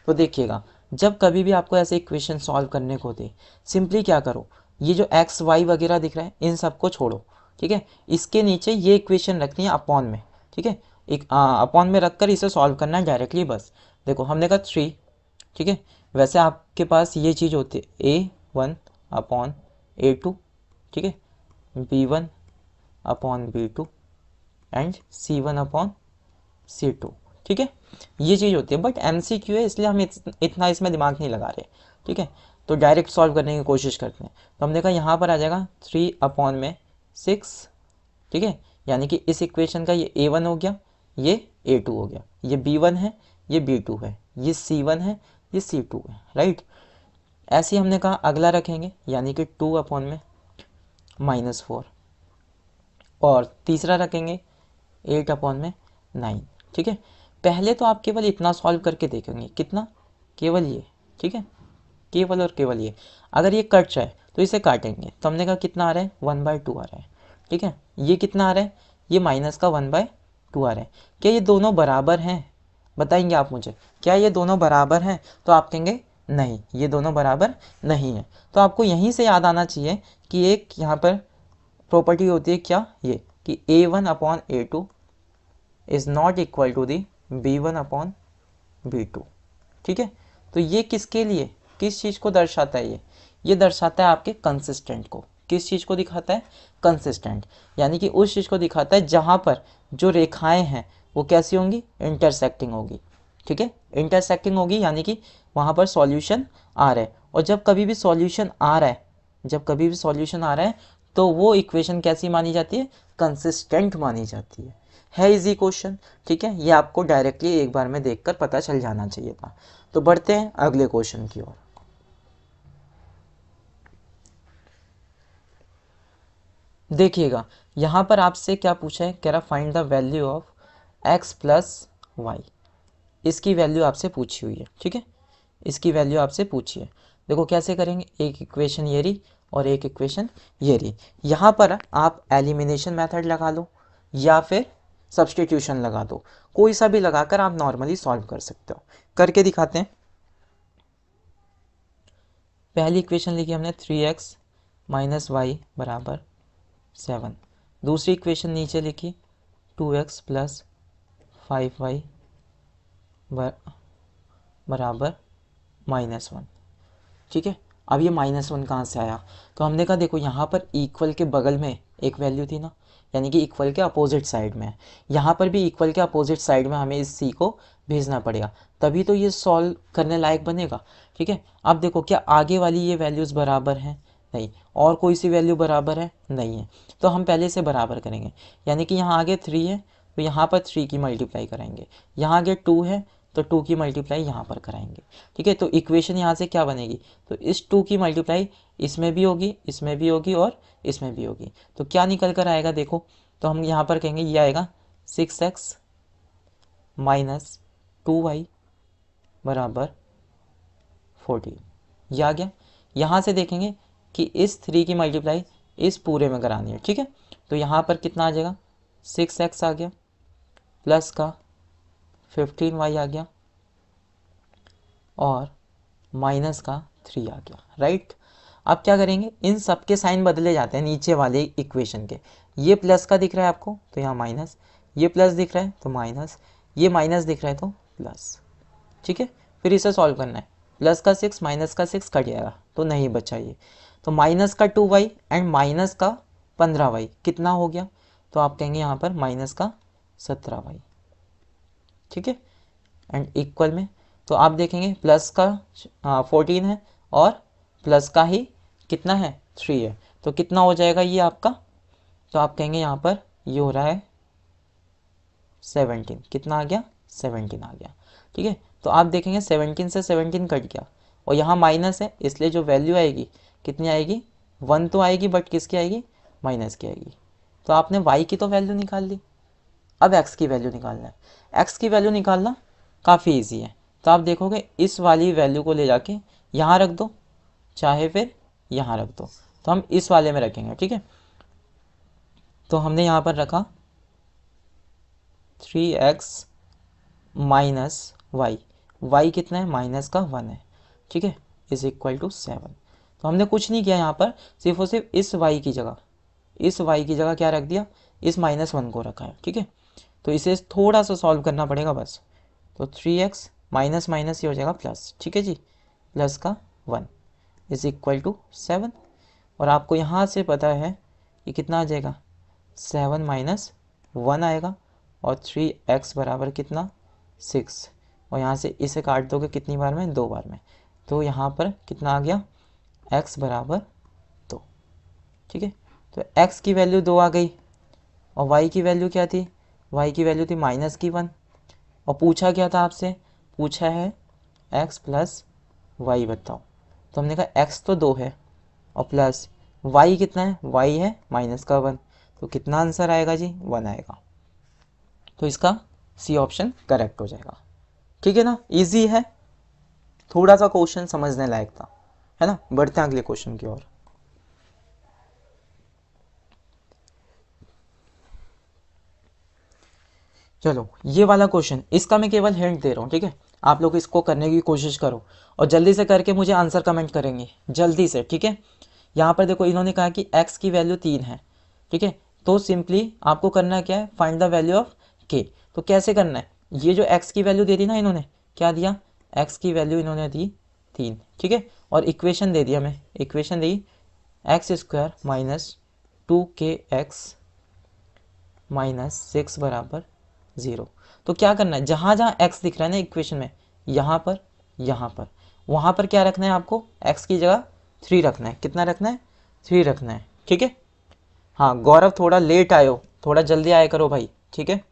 तो देखिएगा जब कभी भी आपको ऐसे इक्वेशन सॉल्व करने को दे, सिंपली क्या करो, ये जो एक्स वाई वगैरह दिख रहा है इन सबको छोड़ो, ठीक है। इसके नीचे ये इक्वेशन रखनी है अपॉन में, ठीक है, एक अपॉन में रखकर इसे सॉल्व करना है डायरेक्टली बस। देखो हमने कहा 3, ठीक है, वैसे आपके पास ये चीज़ होती है a1/a2, ठीक है, b1/b2 एंड c1/c2, ठीक है, ये चीज़ होती है। बट MCQ है इसलिए हम इतना इसमें दिमाग नहीं लगा रहे, ठीक है, तो डायरेक्ट सॉल्व करने की कोशिश करते हैं। तो हमने कहा यहाँ पर आ जाएगा 3/6, ठीक है, यानी कि इस इक्वेशन का ये a1 हो गया, ये a2 हो गया, ये b1 है, ये b2 है, ये c1 है, ये c2 है, राइट। ऐसे ही हमने कहा अगला रखेंगे, यानी कि 2/-4 और तीसरा रखेंगे 8/9, ठीक है। पहले तो आप केवल इतना सॉल्व करके देखेंगे, कितना, केवल ये, ठीक है, केवल और केवल ये। अगर ये कट जाए तो इसे काटेंगे, तो हमने कहा कितना आ रहा है 1/2 आ रहा है, ठीक है। ये कितना आ रहा है, ये माइनस का 1/2 आ रहा है। क्या ये दोनों बराबर हैं, बताएंगे आप मुझे, क्या ये दोनों बराबर हैं, तो आप कहेंगे नहीं ये दोनों बराबर नहीं है। तो आपको यहीं से याद आना चाहिए कि एक यहाँ पर प्रॉपर्टी होती है क्या, ये कि a1/a2 is not equal to the b1/b2, ठीक है। तो ये किसके लिए, किस चीज़ को दर्शाता है, ये दर्शाता है आपके कंसिस्टेंट को। किस चीज़ को दिखाता है, कंसिस्टेंट, यानी कि उस चीज़ को दिखाता है जहाँ पर जो रेखाएं हैं वो कैसी होंगी, इंटरसेक्टिंग होगी, ठीक है, इंटरसेक्टिंग होगी, यानी कि वहाँ पर सॉल्यूशन आ रहा है। और जब कभी भी सॉल्यूशन आ रहा है, जब कभी भी सॉल्यूशन आ रहा है तो वो इक्वेशन कैसी मानी जाती है, कंसिस्टेंट मानी जाती है इजी क्वेश्चन, ठीक है। ये आपको डायरेक्टली एक बार में देखकर पता चल जाना चाहिए था। तो बढ़ते हैं अगले क्वेश्चन की ओर। देखिएगा यहाँ पर आपसे क्या पूछा है, कह रहा find the value of x+y, इसकी वैल्यू आपसे पूछी हुई है, ठीक है, इसकी वैल्यू आपसे पूछी है। देखो कैसे करेंगे, एक इक्वेशन ये रही और एक इक्वेशन ये रही। यहाँ पर आप एलिमिनेशन मेथड लगा लो या फिर सब्स्टिट्यूशन लगा दो, कोई सा भी लगाकर आप नॉर्मली सॉल्व कर सकते हो। करके दिखाते हैं। पहली इक्वेशन लिखी हमने 3x माइनस वाई बराबर 7। दूसरी इक्वेशन नीचे लिखी 2x प्लस 5y बराबर -1। ठीक है, अब ये -1 कहाँ से आया? तो हमने कहा देखो यहाँ पर इक्वल के बगल में एक वैल्यू थी ना, यानी कि इक्वल के अपोजिट साइड में। यहाँ पर भी इक्वल के अपोजिट साइड में हमें इस सी को भेजना पड़ेगा, तभी तो ये सॉल्व करने लायक बनेगा। ठीक है, अब देखो क्या आगे वाली ये वैल्यूज़ बराबर हैं? नहीं। और कोई सी वैल्यू बराबर है? नहीं है। तो हम पहले से बराबर करेंगे, यानी कि यहाँ आगे 3 है तो यहाँ पर 3 की मल्टीप्लाई कराएंगे, यहाँ आगे 2 है तो 2 की मल्टीप्लाई यहाँ पर कराएंगे। ठीक है, तो इक्वेशन यहाँ से क्या बनेगी? तो इस 2 की मल्टीप्लाई इसमें भी होगी, इसमें भी होगी और इसमें भी होगी। तो क्या निकल कर आएगा देखो? तो हम यहाँ पर कहेंगे ये आएगा 6x माइनस 2y बराबर 14। ये आ गया। यहाँ से देखेंगे कि इस 3 की मल्टीप्लाई इस पूरे में करानी है। ठीक है, तो यहाँ पर कितना आ जाएगा? 6x आ गया प्लस का 15y आ गया और माइनस का 3 आ गया। राइट, अब क्या करेंगे? इन सब के साइन बदले जाते हैं नीचे वाले इक्वेशन के। ये प्लस का दिख रहा है आपको तो यहाँ माइनस, ये प्लस दिख रहा है तो माइनस, ये माइनस दिख रहा है तो प्लस। ठीक है, फिर इसे सॉल्व करना है। प्लस का 6 माइनस का 6 कट जाएगा तो नहीं बचा ये, तो माइनस का 2y एंड माइनस का 15y कितना हो गया? तो आप कहेंगे यहाँ पर माइनस का 17y। ठीक है, एंड इक्वल में तो आप देखेंगे प्लस का 14 है और प्लस का ही कितना है? 3 है, तो कितना हो जाएगा ये आपका? तो आप कहेंगे यहाँ पर ये हो रहा है 17। कितना आ गया? 17 आ गया। ठीक है, तो आप देखेंगे 17 से 17 कट गया और यहाँ माइनस है, इसलिए जो वैल्यू आएगी कितनी आएगी? 1 तो आएगी, बट किसकी आएगी? माइनस की आएगी। तो आपने y की तो वैल्यू निकाल ली, अब x की वैल्यू निकालना है। x की वैल्यू निकालना काफ़ी इजी है। तो आप देखोगे इस वाली वैल्यू को ले जाके यहाँ रख दो, चाहे फिर यहाँ रख दो। तो हम इस वाले में रखेंगे। ठीक है, तो हमने यहाँ पर रखा 3x माइनस वाई, वाई कितना है? माइनस का 1 है। ठीक है, इज इक्वल टू 7। तो हमने कुछ नहीं किया यहाँ पर, सिर्फ और सिर्फ इस y की जगह, इस y की जगह क्या रख दिया? इस -1 को रखा है। ठीक है, तो इसे थोड़ा सा सॉल्व करना पड़ेगा बस। तो 3x माइनस माइनस ये हो जाएगा प्लस। ठीक है जी, प्लस का 1 इज इक्वल टू 7। और आपको यहाँ से पता है कि कितना आ जाएगा? 7 माइनस 1 आएगा और 3x बराबर कितना? 6। और यहाँ से इसे काट दोगे कितनी बार में? 2 बार में। तो यहाँ पर कितना आ गया? x बराबर 2। ठीक है, तो x की वैल्यू 2 आ गई और y की वैल्यू क्या थी? y की वैल्यू थी माइनस की 1। और पूछा क्या था आपसे? पूछा है x प्लस वाई बताओ। तो हमने कहा x तो 2 है और प्लस y कितना है? y है माइनस का 1। तो कितना आंसर आएगा जी? 1 आएगा। तो इसका सी ऑप्शन करेक्ट हो जाएगा। ठीक है ना, इजी है, थोड़ा सा क्वेश्चन समझने लायक था, है ना। बढ़ते हैं अगले क्वेश्चन की ओर। चलो ये वाला क्वेश्चन, इसका मैं केवल हिंट दे रहा हूँ। ठीक है, आप लोग इसको करने की कोशिश करो और जल्दी से करके मुझे आंसर कमेंट करेंगे जल्दी से। ठीक है, यहाँ पर देखो इन्होंने कहा कि x की वैल्यू 3 है। ठीक है, तो सिंपली आपको करना क्या है? Find the value of k। तो कैसे करना है? ये जो x की वैल्यू दे दी ना इन्होंने, क्या दिया? x की वैल्यू इन्होंने दी 3। ठीक है, और इक्वेशन दे दिया, मैं इक्वेशन दी x² माइनस 2kx माइनस 6 बराबर 0। तो क्या करना है? जहाँ जहाँ x दिख रहा है ना इक्वेशन में, यहाँ पर, यहाँ पर, वहाँ पर क्या रखना है आपको? x की जगह 3 रखना है। कितना रखना है? 3 रखना है। ठीक है, हाँ गौरव थोड़ा लेट आयो, थोड़ा जल्दी आया करो भाई। ठीक है,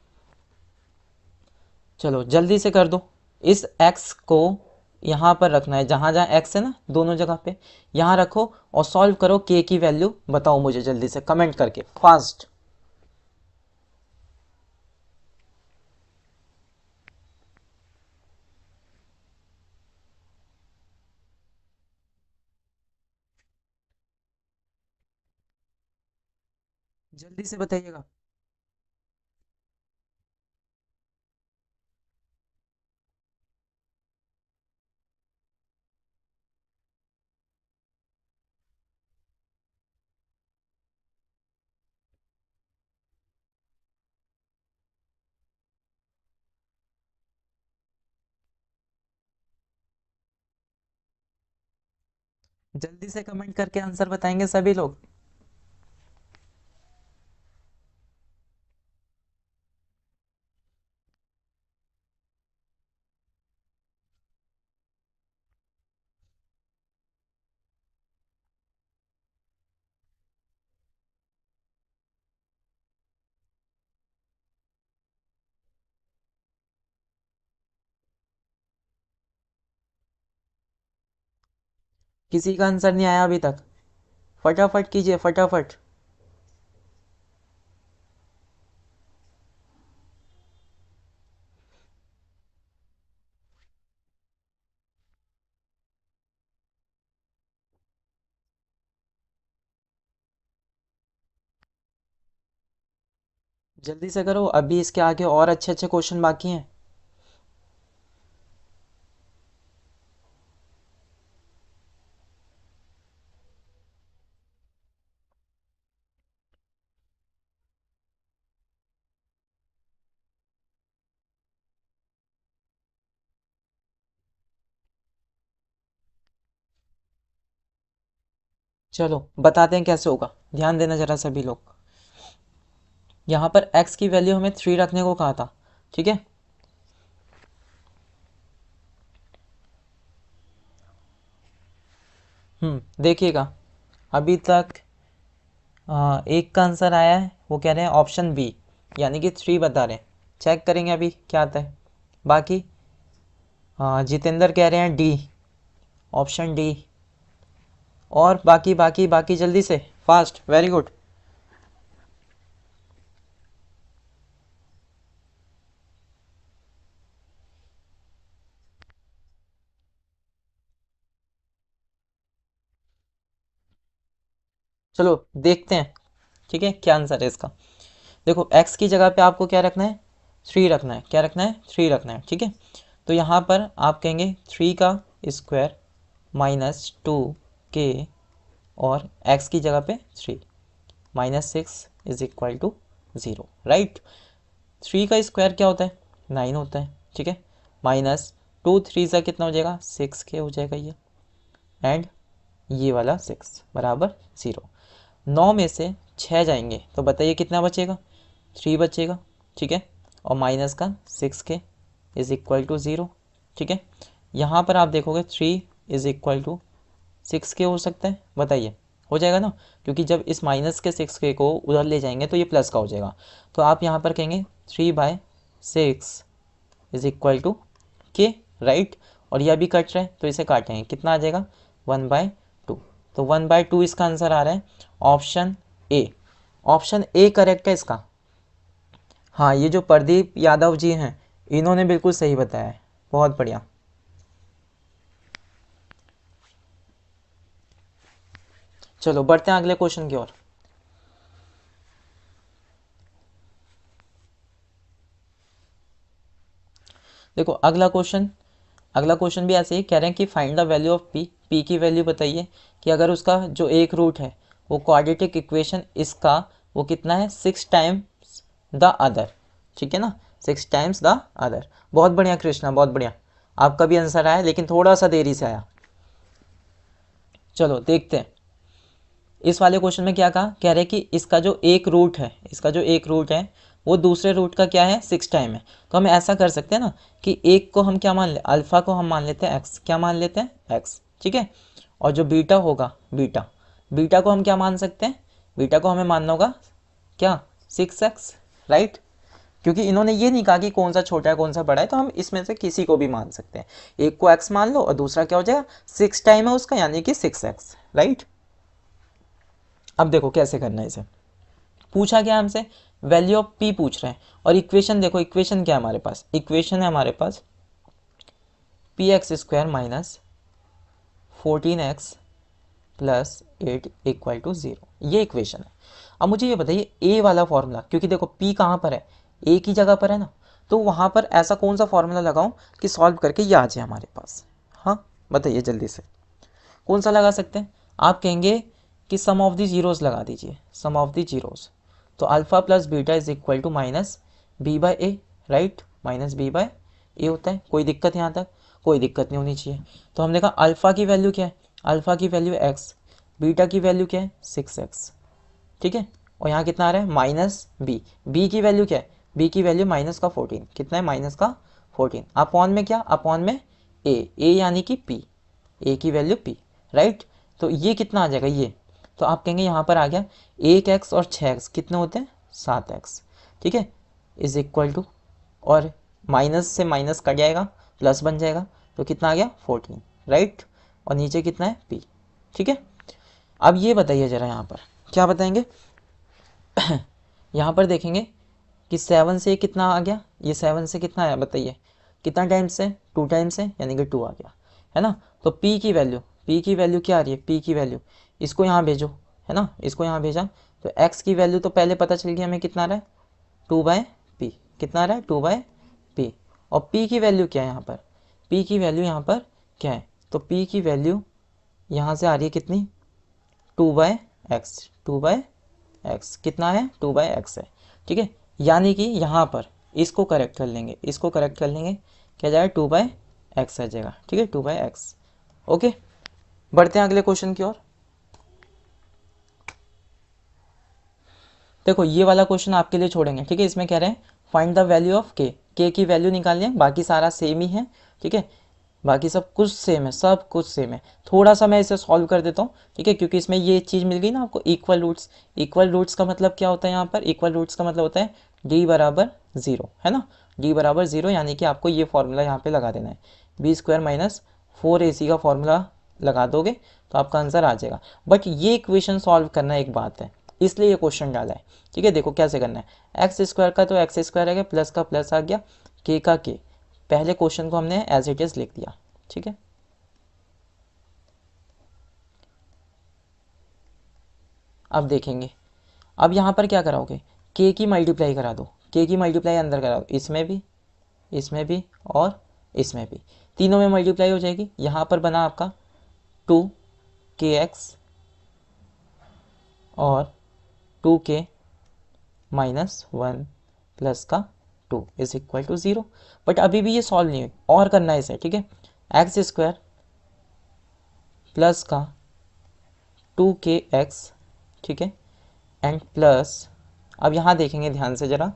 चलो जल्दी से कर दो। इस x को यहाँ पर रखना है, जहाँ जहाँ x है ना दोनों जगह पे, यहाँ रखो और सॉल्व करो। k की वैल्यू बताओ मुझे जल्दी से कमेंट करके, फास्ट। जल्दी से बताइएगा। जल्दी से कमेंट करके आंसर बताएंगे सभी लोग। किसी का आंसर नहीं आया अभी तक? फटाफट कीजिए फटाफट। जल्दी से करो, अभी इसके आगे और अच्छे अच्छे क्वेश्चन बाकी हैं। चलो बताते हैं कैसे होगा, ध्यान देना जरा सभी लोग। यहाँ पर x की वैल्यू हमें 3 रखने को कहा था, ठीक है। देखिएगा, अभी तक एक का आंसर आया है, वो कह रहे हैं ऑप्शन बी, यानी कि 3 बता रहे हैं। चेक करेंगे अभी क्या आता है। बाकी जितेंद्र कह रहे हैं डी, ऑप्शन डी। और बाकी बाकी बाकी जल्दी से, फास्ट, वेरी गुड। चलो देखते हैं, ठीक है, क्या आंसर है इसका। देखो x की जगह पे आपको क्या रखना है, 3 रखना है। क्या रखना है, 3 रखना है, ठीक है। तो यहाँ पर आप कहेंगे 3 का स्क्वायर -2k, और x की जगह पे 3, -6 इज इक्वल टू 0, राइट। 3 का स्क्वायर क्या होता है, 9 होता है, ठीक है। -2 3 सा कितना हो जाएगा, 6k हो जाएगा ये, एंड ये वाला 6 बराबर 0। 9 में से 6 जाएंगे तो बताइए कितना बचेगा, 3 बचेगा, ठीक है। और माइनस का 6k इज इक्वल टू 0, ठीक है। यहाँ पर आप देखोगे 3 इज इक्वल टू 6k हो सकता है, बताइए हो जाएगा ना, क्योंकि जब इस माइनस के 6k को उधर ले जाएंगे तो ये प्लस का हो जाएगा। तो आप यहाँ पर कहेंगे 3/6 इज इक्वल टू के, राइट। और यह भी कट रहा है तो इसे काटेंगे, कितना आ जाएगा, 1/2। तो 1/2 इसका आंसर आ रहा है option A. Option A correct है इसका। हाँ, ये जो प्रदीप यादव जी हैं, इन्होंने बिल्कुल सही बताया है, बहुत बढ़िया। चलो बढ़ते हैं अगले क्वेश्चन की ओर। देखो अगला क्वेश्चन भी ऐसे ही कह रहे हैं कि find the value of P, P की वैल्यू बताइए कि अगर उसका जो एक रूट है वो क्वाड्रेटिक इक्वेशन इसका वो कितना है, 6 टाइम्स द अदर, ठीक है ना, 6 टाइम्स द अदर। बहुत बढ़िया कृष्णा, बहुत बढ़िया, आपका भी आंसर आया लेकिन थोड़ा सा देरी से आया। चलो देखते हैं इस वाले क्वेश्चन में क्या कहा, कह रहे कि इसका जो एक रूट है, वो दूसरे रूट का क्या है, 6 टाइम है। तो हम ऐसा कर सकते हैं ना कि एक को हम क्या मान ले, अल्फ़ा को हम मान लेते हैं एक्स, क्या मान लेते हैं एक्स, ठीक है। और जो बीटा होगा, बीटा को हम क्या मान सकते हैं, बीटा को हमें मानना होगा क्या, 6x, राइट। क्योंकि इन्होंने ये नहीं कहा कि कौन सा छोटा है कौन सा बड़ा है, तो हम इसमें से किसी को भी मान सकते हैं। एक को x मान लो और दूसरा क्या हो जाएगा, 6 टाइम है उसका, यानी कि 6x, राइट। अब देखो कैसे करना है इसे। पूछा क्या हमसे, वैल्यू ऑफ p पूछ रहे हैं। और इक्वेशन देखो, इक्वेशन क्या है हमारे पास, इक्वेशन है हमारे पास px² - 14x + 8 इक्वल टू 0, ये इक्वेशन है। अब मुझे ये बताइए a वाला फॉर्मूला, क्योंकि देखो p कहाँ पर है, a की जगह पर है ना, तो वहाँ पर ऐसा कौन सा फॉर्मूला लगाऊं कि सॉल्व करके ये आ जाए हमारे पास। हाँ बताइए जल्दी से, कौन सा लगा सकते हैं। आप कहेंगे कि सम ऑफ द जीरोस लगा दीजिए, सम ऑफ द जीरोस। तो alpha plus beta is equal to -b/a, right, -b/a होता है। कोई दिक्कत यहाँ तक, कोई दिक्कत नहीं होनी चाहिए। तो हमने कहा अल्फा की वैल्यू क्या है, अल्फ़ा की वैल्यू x, बीटा की वैल्यू क्या है 6x, ठीक है। और यहाँ कितना आ रहा है माइनस बी की वैल्यू क्या है, बी की वैल्यू माइनस का 14, कितना है माइनस का 14, अपॉन में क्या, अपॉन में ए यानी कि p, ए की वैल्यू p, राइट। तो ये कितना आ जाएगा ये, तो आप कहेंगे यहाँ पर आ गया 1x और 6x कितने होते हैं 7x, ठीक है, इज इक्वल टू, और माइनस से माइनस कट जाएगा प्लस बन जाएगा, तो कितना आ गया 14, राइट। और नीचे कितना है p, ठीक है। अब ये बताइए ज़रा यहाँ पर क्या बताएंगे यहाँ पर देखेंगे कि 7 से कितना आ गया, ये 7 से कितना आया बताइए, कितना टाइम्स है 2 टाइम्स है, यानी कि 2 आ गया, है ना। तो p की वैल्यू क्या आ रही है, p की वैल्यू, इसको यहाँ भेजो, है ना, इसको यहाँ भेजा, तो x की वैल्यू तो पहले पता चल गया हमें कितना आ रहा है 2/p, कितना आ रहा है 2/p। और p की वैल्यू क्या है यहाँ पर, p की वैल्यू यहाँ पर क्या है, तो p की वैल्यू यहाँ से आ रही है कितनी 2/x, 2/x कितना है 2/x है, ठीक है। यानी कि यहाँ पर इसको करेक्ट कर लेंगे, इसको करेक्ट कर लेंगे, क्या जाएगा 2/x आ जाएगा, ठीक है 2/x। ओके, बढ़ते हैं अगले क्वेश्चन की ओर। देखो ये वाला क्वेश्चन आपके लिए छोड़ेंगे, ठीक है। इसमें कह रहे हैं फाइंड द वैल्यू ऑफ के की वैल्यू निकालनी है, बाकी सारा सेम ही है, ठीक है, बाकी सब कुछ सेम है, सब कुछ सेम है। थोड़ा सा मैं इसे सॉल्व कर देता हूँ, ठीक है, क्योंकि इसमें ये चीज़ मिल गई ना आपको इक्वल रूट्स। इक्वल रूट्स का मतलब क्या होता है यहाँ पर, इक्वल रूट्स का मतलब होता है d बराबर 0, है ना, d बराबर 0, यानी कि आपको ये फॉर्मूला यहाँ पे लगा देना है, b² माइनस 4ac का फॉर्मूला लगा दोगे तो आपका आंसर आ जाएगा। बट ये इक्वेशन सॉल्व करना एक बात है, इसलिए ये क्वेश्चन डाला है, ठीक है। देखो कैसे करना है, x² का तो x² आ गया, प्लस का प्लस आ गया, k का k, पहले क्वेश्चन को हमने एज इट इज लिख दिया, ठीक है। अब देखेंगे, अब यहाँ पर क्या कराओगे, k की मल्टीप्लाई करा दो, k की मल्टीप्लाई अंदर करा दो, इसमें भी और इसमें भी, तीनों में मल्टीप्लाई हो जाएगी। यहाँ पर बना आपका 2kx और 2k माइनस 1 प्लस का 2 इज इक्वल टू 0। बट अभी भी ये सॉल्व नहीं हुई, और करना है इसे, ठीक है। x² प्लस का 2kx, ठीक है, एंड प्लस, अब यहाँ देखेंगे ध्यान से ज़रा,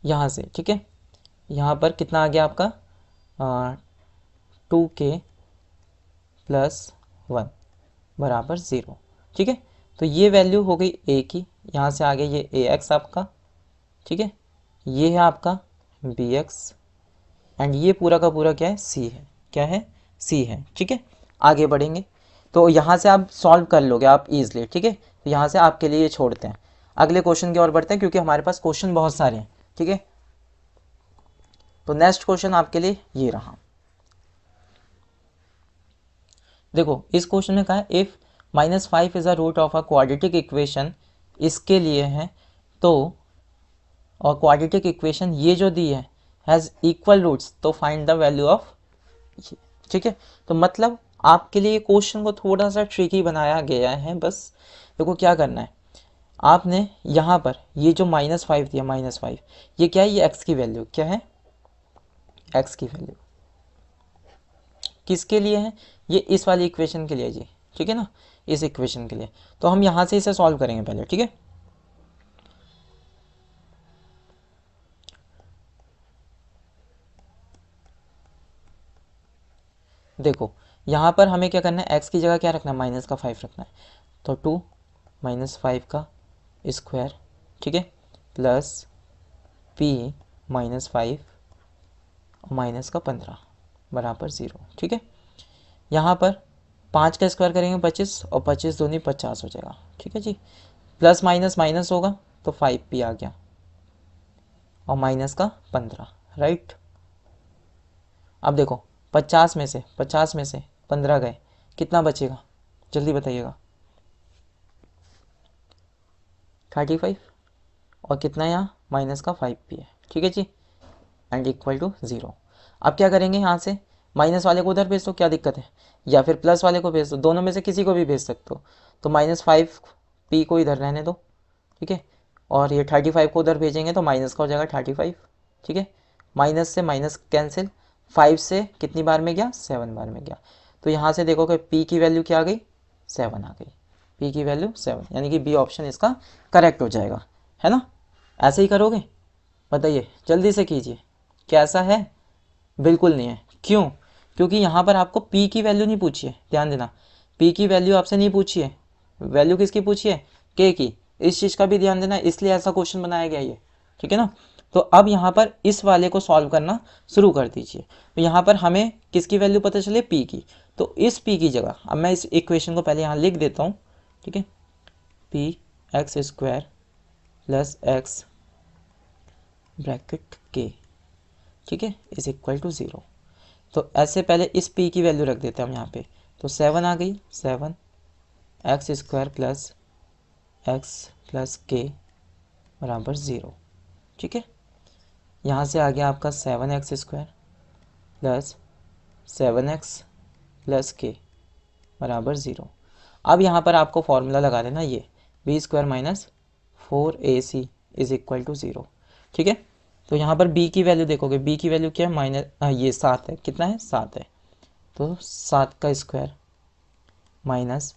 यहाँ से, ठीक है, यहाँ पर कितना आ गया आपका 2k प्लस 1 बराबर 0, ठीक है। तो ये वैल्यू हो गई a की, यहाँ से आ गया ये ax आपका, ठीक है, ये है आपका bx, एंड ये पूरा का पूरा क्या है c है, क्या है c है, ठीक है। आगे बढ़ेंगे तो यहाँ से आप सॉल्व कर लोगे आप ईजिली, ठीक है। तो यहाँ से आपके लिए ये छोड़ते हैं, अगले क्वेश्चन की ओर बढ़ते हैं, क्योंकि हमारे पास क्वेश्चन बहुत सारे हैं, ठीक है। तो नेक्स्ट क्वेश्चन आपके लिए ये रहा। देखो इस क्वेश्चन में कहा है if -5 is a root of a quadratic equation, इसके लिए है तो, और क्वाड्रेटिक इक्वेशन ये जो दी है हैज़ इक्वल रूट्स, तो फाइंड द वैल्यू ऑफ, ठीक है। तो मतलब आपके लिए क्वेश्चन को थोड़ा सा ट्रिकी बनाया गया है, बस देखो क्या करना है, आपने यहाँ पर ये जो -5 दिया, -5 ये क्या है, ये x की वैल्यू, क्या है x की वैल्यू, किसके लिए है, ये इस वाली इक्वेशन के लिए जी, ठीक है ना, इस इक्वेशन के लिए। तो हम यहाँ से इसे सॉल्व करेंगे पहले, ठीक है। देखो यहाँ पर हमें क्या करना है, x की जगह क्या रखना है, -5 रखना है, तो 2 -5 का स्क्वायर, ठीक है, प्लस p -5 और माइनस का 15 बराबर 0, ठीक है। यहाँ पर 5 का स्क्वायर करेंगे 25, और 25 दूनी 50 हो जाएगा, ठीक है जी। प्लस माइनस माइनस होगा तो 5p आ गया, और माइनस का 15, राइट। अब देखो 50 में से 15 गए, कितना बचेगा जल्दी बताइएगा, 35, और कितना यहाँ माइनस का 5p है, ठीक है जी, एंड इक्वल टू 0। अब क्या करेंगे, यहाँ से माइनस वाले को उधर भेज दो, क्या दिक्कत है, या फिर प्लस वाले को भेज दो, दोनों में से किसी को भी भेज सकते हो। तो -5p को इधर रहने दो, ठीक है, और ये 35 को उधर भेजेंगे तो माइनस का हो जाएगा 35, ठीक है, माइनस से माइनस कैंसिल, 5 से कितनी बार में गया, 7 बार में गया। तो यहाँ से देखोगे p की वैल्यू क्या आ गई, 7 आ गई, p की वैल्यू 7, यानी कि बी ऑप्शन इसका करेक्ट हो जाएगा, है ना। ऐसे ही करोगे, बताइए जल्दी से कीजिए। कैसा है, बिल्कुल नहीं है। क्यों, क्योंकि यहाँ पर आपको p की वैल्यू नहीं पूछी है, ध्यान देना, p की वैल्यू आपसे नहीं पूछी है, वैल्यू किसकी पूछी है, k की। इस चीज़ का भी ध्यान देना, इसलिए ऐसा क्वेश्चन बनाया गया ये, ठीक है ना। तो अब यहाँ पर इस वाले को सॉल्व करना शुरू कर दीजिए। तो यहाँ पर हमें किसकी वैल्यू पता चले, p की। तो इस p की जगह अब मैं इस इक्वेशन को पहले यहाँ लिख देता हूँ, ठीक है। p x square plus x bracket k, ठीक है, इज इक्वल टू 0। तो ऐसे पहले इस p की वैल्यू रख देते हैं हम यहाँ पे। तो 7 आ गई, 7 x square plus x plus के बराबर 0, ठीक है। यहाँ से आ गया आपका 7x square plus 7x plus के बराबर 0। अब यहाँ पर आपको फॉर्मूला लगा देना ये, B square minus 4ac is equal to 0, ठीक है। तो यहाँ पर b की वैल्यू देखोगे, b की वैल्यू क्या है, ये 7 है, कितना है, 7 है। तो 7 का स्क्वायर माइनस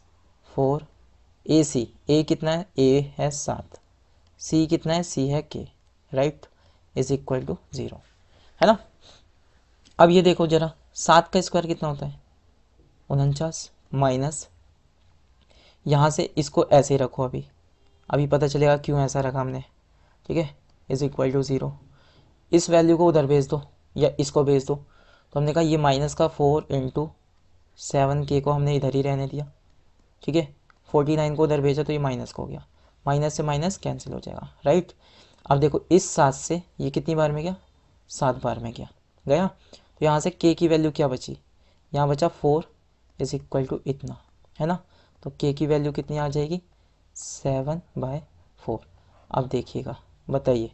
4ac, a कितना है, a है 7, c कितना है, c है k, right, is equal to 0, है ना। अब ये देखो जरा, 7 का स्क्वायर कितना होता है, 49, माइनस यहाँ से इसको ऐसे ही रखो, अभी पता चलेगा क्यों ऐसा रखा हमने, ठीक है, इज इक्वल टू 0। इस वैल्यू को उधर भेज दो या इसको भेज दो। तो हमने कहा ये माइनस का 4 इंटू 7k को हमने इधर ही रहने दिया, ठीक है। 49 को उधर भेजा तो ये माइनस को हो गया, माइनस से माइनस कैंसिल हो जाएगा, राइट। अब देखो इस 7 से ये कितनी बार में गया, 7 बार में गया। तो यहाँ से k की वैल्यू क्या बची, यहाँ बचा 4 इज इक्वल टू इतना, है ना। तो k की वैल्यू कितनी आ जाएगी, 7/4। अब देखिएगा, बताइए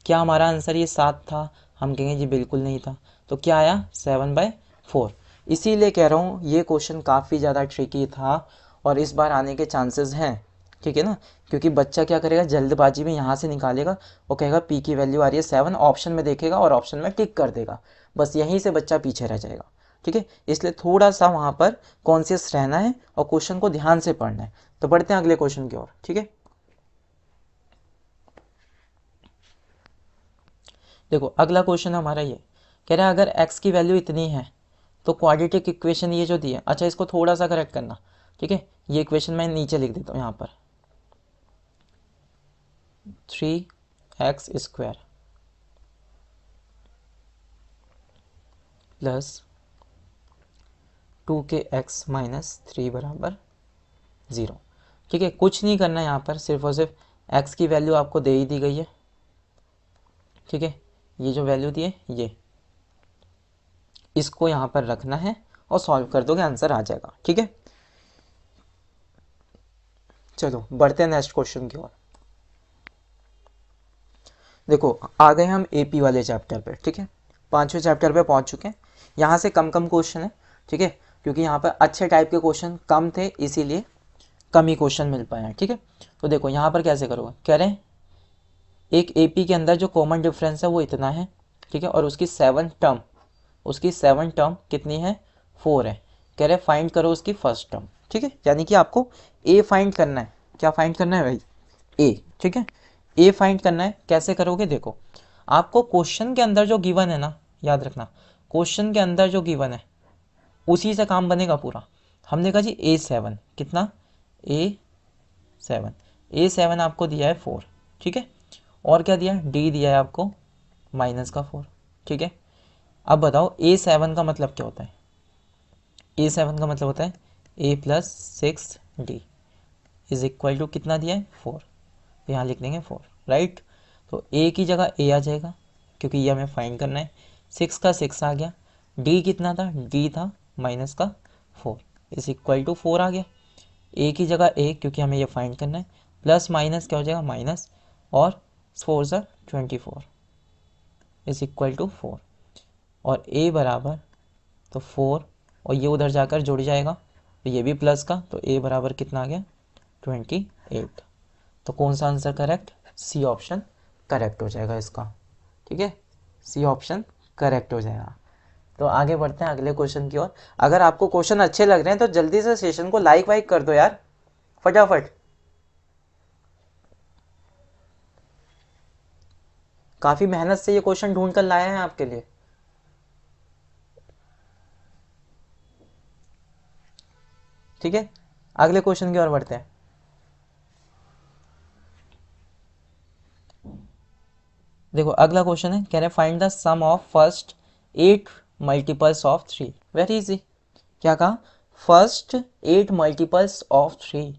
क्या हमारा आंसर ये 7 था, हम कहेंगे जी बिल्कुल नहीं था। तो क्या आया, 7/4। इसीलिए कह रहा हूँ ये क्वेश्चन काफ़ी ज़्यादा ट्रिकी था और इस बार आने के चांसेस हैं, ठीक है ना। क्योंकि बच्चा क्या करेगा, जल्दबाजी में यहाँ से निकालेगा और कहेगा p की वैल्यू आ रही है 7, ऑप्शन में देखेगा और ऑप्शन में टिक कर देगा, बस यहीं से बच्चा पीछे रह जाएगा, ठीक है। इसलिए थोड़ा सा वहाँ पर कॉन्शियस रहना है और क्वेश्चन को ध्यान से पढ़ना है। तो बढ़ते हैं अगले क्वेश्चन की ओर, ठीक है। देखो अगला क्वेश्चन हमारा ये कह रहा है, अगर x की वैल्यू इतनी है तो क्वाड्रेटिक इक्वेशन ये जो दी है, अच्छा इसको थोड़ा सा करेक्ट करना, ठीक है। ये इक्वेशन मैं नीचे लिख देता हूँ यहाँ पर, 3x square plus 2kx minus 3 बराबर 0, ठीक है। कुछ नहीं करना है यहाँ पर, सिर्फ और सिर्फ x की वैल्यू आपको दे ही दी गई है, ठीक है। ये जो वैल्यू दी है ये, इसको यहाँ पर रखना है और सॉल्व कर दोगे, आंसर आ जाएगा, ठीक है। चलो बढ़ते हैं नेक्स्ट क्वेश्चन की ओर। देखो आ गए हम एपी वाले चैप्टर पे, ठीक है, 5वें चैप्टर पे पहुंच चुके हैं। यहाँ से कम क्वेश्चन है, ठीक है, क्योंकि यहाँ पर अच्छे टाइप के क्वेश्चन कम थे, इसीलिए कम ही क्वेश्चन मिल पाए हैं, ठीक है। तो देखो यहाँ पर कैसे करोगे, कह रहे हैं एक एपी के अंदर जो कॉमन डिफरेंस है वो इतना है, ठीक है, और उसकी 7 टर्म कितनी है, 4 है। कह रहे फाइंड करो उसकी फर्स्ट टर्म, ठीक है, यानी कि आपको ए फाइंड करना है। क्या फाइंड करना है भाई, ए, ठीक है, ए फाइंड करना है। कैसे करोगे, देखो आपको क्वेश्चन के अंदर जो गिवन है ना, याद रखना, क्वेश्चन के अंदर जो गिवन है उसी से काम बनेगा पूरा। हमने कहा जी A7 कितना, A7 आपको दिया है 4, ठीक है, और क्या दिया, D दिया है आपको माइनस का 4, ठीक है। अब बताओ A7 का मतलब क्या होता है, A7 का मतलब होता है A plus 6D is equal to कितना दिया है, 4। तो यहाँ लिख देंगे 4, राइट। तो A की जगह A आ जाएगा क्योंकि ये हमें फाइंड करना है, 6 का 6 आ गया, D कितना था, D था माइनस का 4 इज इक्वल टू 4 आ गया। A की जगह A क्योंकि हमें ये फाइंड करना है, प्लस माइनस क्या हो जाएगा, माइनस, और 4 ज़ा 24 इज इक्वल टू 4, और A बराबर, तो 4 और ये उधर जाकर जुड़ जाएगा, तो ये भी प्लस का, तो A बराबर कितना आ गया, 28। तो कौन सा answer correct, C option correct हो जाएगा इसका, ठीक है, सी ऑप्शन करेक्ट हो जाएगा। तो आगे बढ़ते हैं अगले क्वेश्चन की ओर। अगर आपको क्वेश्चन अच्छे लग रहे हैं तो जल्दी से सेशन को लाइक वाइक कर दो यार, फटाफट। काफी मेहनत से ये क्वेश्चन ढूंढ कर लाए हैं आपके लिए। ठीक है, अगले क्वेश्चन की ओर बढ़ते हैं। देखो अगला क्वेश्चन है, कह रहे find the sum of first 8 multiples of 3। Very easy. क्या कहा? फर्स्ट 8 मल्टीपल्स ऑफ 3,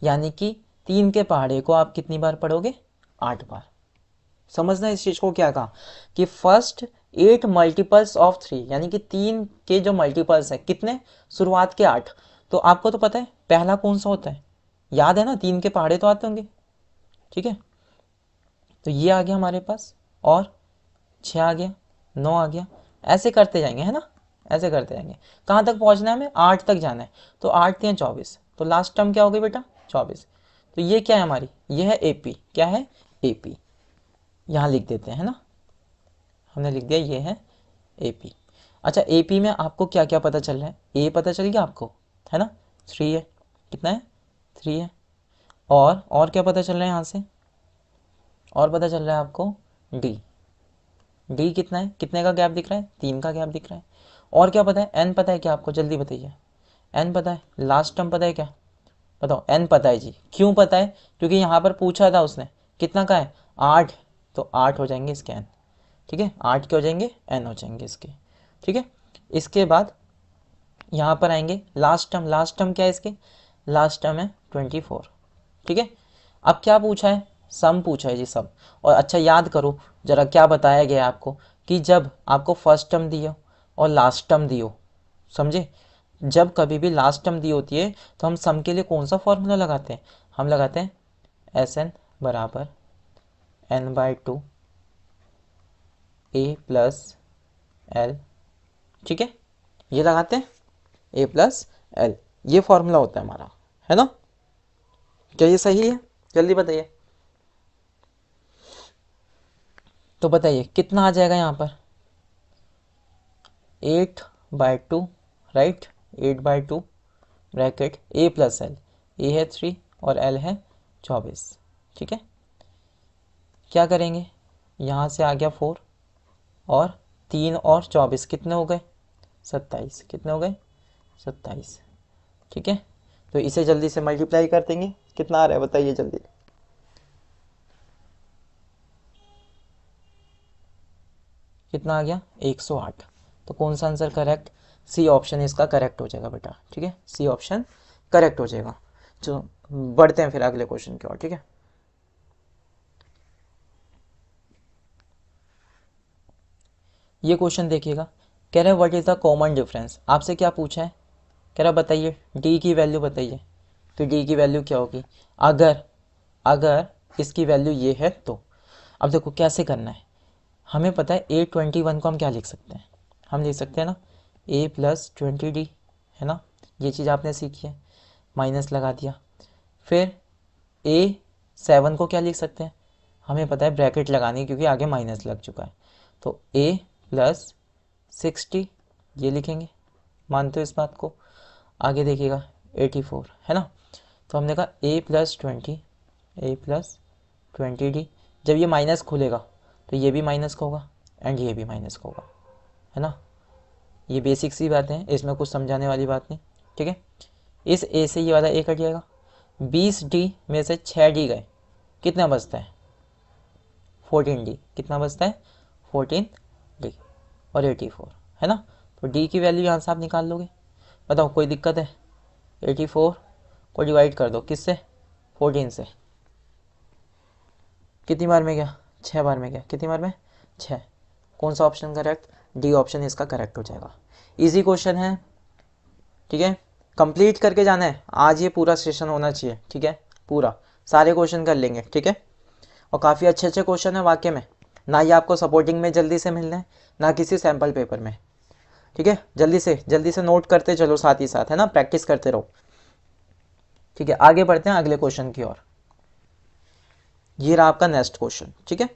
यानी कि 3 के पहाड़े को आप कितनी बार पढ़ोगे? 8 बार। समझना इस चीज को, क्या कहा कि फर्स्ट 8 मल्टीपल्स ऑफ 3, यानी कि 3 के जो मल्टीपल्स है कितने? शुरुआत के 8। तो आपको तो पता है पहला कौन सा होता है, याद है ना? 3 के पहाड़े तो आते होंगे। ठीक है, तो ये आ गया हमारे पास, और 6 आ गया, 9 आ गया, ऐसे करते जाएंगे, है ना? ऐसे करते जाएंगे। कहाँ तक पहुँचना है हमें? 8 तक जाना है। तो 8 या 24, तो लास्ट टर्म क्या हो गई बेटा? 24। तो ये क्या है हमारी? ये है AP। क्या है? AP। यहाँ लिख देते हैं, है ना? हमने लिख दिया ये है AP। अच्छा, AP में आपको क्या क्या पता चल रहा है? A पता चल गया आपको, है ना? 3 है। कितना है? 3 है। और क्या पता चल रहा है यहाँ से? और पता चल रहा है आपको डी कितना है? कितने का गैप दिख रहा है? 3 का गैप दिख रहा है। और क्या पता है? एन पता है क्या आपको? जल्दी बताइए। एन पता है? लास्ट टर्म पता है क्या? बताओ। एन पता है जी। क्यों पता है? क्योंकि यहाँ पर पूछा था उसने कितना का है? 8। तो 8 हो जाएंगे इसके एन। ठीक है, 8 के हो जाएंगे एन हो जाएंगे इसके। ठीक है, इसके बाद यहाँ पर आएंगे लास्ट टर्म। लास्ट टर्म क्या है इसके? लास्ट टर्म है 24। ठीक है, अब क्या पूछा है? सम पूछा है जी, सम। और अच्छा याद करो जरा क्या बताया गया आपको, कि जब आपको फर्स्ट टर्म दिया और लास्ट टर्म दियो, समझे? जब कभी भी लास्ट टर्म दी होती है तो हम सम के लिए कौन सा फॉर्मूला लगाते हैं? हम लगाते हैं SN बराबर N/2 A+L। ठीक है, ये लगाते हैं A+L, ये फॉर्मूला होता है हमारा, है ना? क्या ये सही है? जल्दी बताइए। तो बताइए कितना आ जाएगा यहाँ पर? 8/2, राइट? 8/2 bracket A+L। ए है 3 और L है 24। ठीक है, क्या करेंगे? यहाँ से आ गया 4, और 3 और 24 कितने हो गए? 27। कितने हो गए? 27। ठीक है, तो इसे जल्दी से मल्टीप्लाई कर देंगे। कितना आ रहा है बताइए जल्दी। कितना आ गया? 108। तो कौन सा आंसर करेक्ट? सी ऑप्शन इसका करेक्ट हो जाएगा बेटा। ठीक है, सी ऑप्शन करेक्ट हो जाएगा। तो बढ़ते हैं फिर अगले क्वेश्चन की ओर। ठीक है, ये क्वेश्चन देखिएगा, कह रहे what is the common difference. आपसे क्या पूछा है? कह रहा बताइए डी की वैल्यू बताइए। तो डी की वैल्यू क्या होगी? अगर अगर इसकी वैल्यू ये है तो। अब देखो कैसे करना है, हमें पता है A21 को हम क्या लिख सकते हैं? हम लिख सकते हैं ना A+20D, है ना? ये चीज़ आपने सीखी है, माइनस लगा दिया। फिर A7 को क्या लिख सकते हैं? हमें पता है ब्रैकेट लगानी है क्योंकि आगे माइनस लग चुका है। तो A+60 ये लिखेंगे, मानते हो इस बात को? आगे देखिएगा 84, है ना? तो हमने कहा A+20D। जब ये माइनस खुलेगा तो ये भी माइनस का होगा एंड ये भी माइनस का होगा, है ना? ये बेसिक सी बातें हैं, इसमें कुछ समझाने वाली बात नहीं। ठीक है, इस A से ये वाला A कट जाएगा। 20D में से 6D गए, कितना बचता है? 14D। कितना बचता है? 14D और 84, है ना? तो D की वैल्यू यहाँ से आप निकाल लोगे। बताओ कोई दिक्कत है? 84 को डिवाइड कर दो किससे? 14 से। कितनी बार में गया? 6 बार में गया। कितनी बार में? 6। कौन सा ऑप्शन करेक्ट? डी ऑप्शन इसका करेक्ट हो जाएगा। इजी क्वेश्चन है। ठीक है, कंप्लीट करके जाना है आज, ये पूरा सेशन होना चाहिए। ठीक है, पूरा सारे क्वेश्चन कर लेंगे। ठीक है, और काफ़ी अच्छे अच्छे क्वेश्चन है वाकई में, ना ये आपको सपोर्टिंग में जल्दी से मिल रहे हैं ना किसी सैम्पल पेपर में। ठीक है, जल्दी से नोट करते चलो साथ ही साथ, है ना? प्रैक्टिस करते रहो। ठीक है, आगे बढ़ते हैं अगले क्वेश्चन की ओर। ये रहा आपका नेक्स्ट क्वेश्चन। ठीक है,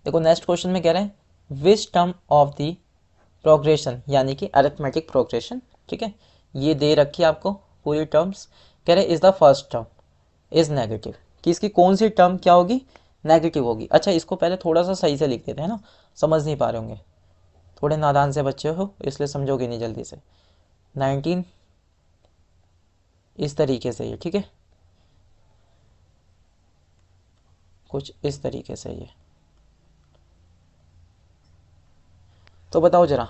देखो नेक्स्ट क्वेश्चन में कह रहे हैं which term of the progression, यानी कि अरिथमेटिक प्रोग्रेशन, ठीक है, ये दे रखी है आपको पूरी टर्म्स। कह रहे is the first term is negative, कि इसकी कौन सी टर्म क्या होगी, नेगेटिव होगी। अच्छा इसको पहले थोड़ा सा सही से लिख देते हैं ना, समझ नहीं पा रहे होंगे, थोड़े नादान से बच्चे हो इसलिए समझोगे नहीं जल्दी से। 19 इस तरीके से ये, ठीक है, कुछ इस तरीके से ये। तो बताओ जरा,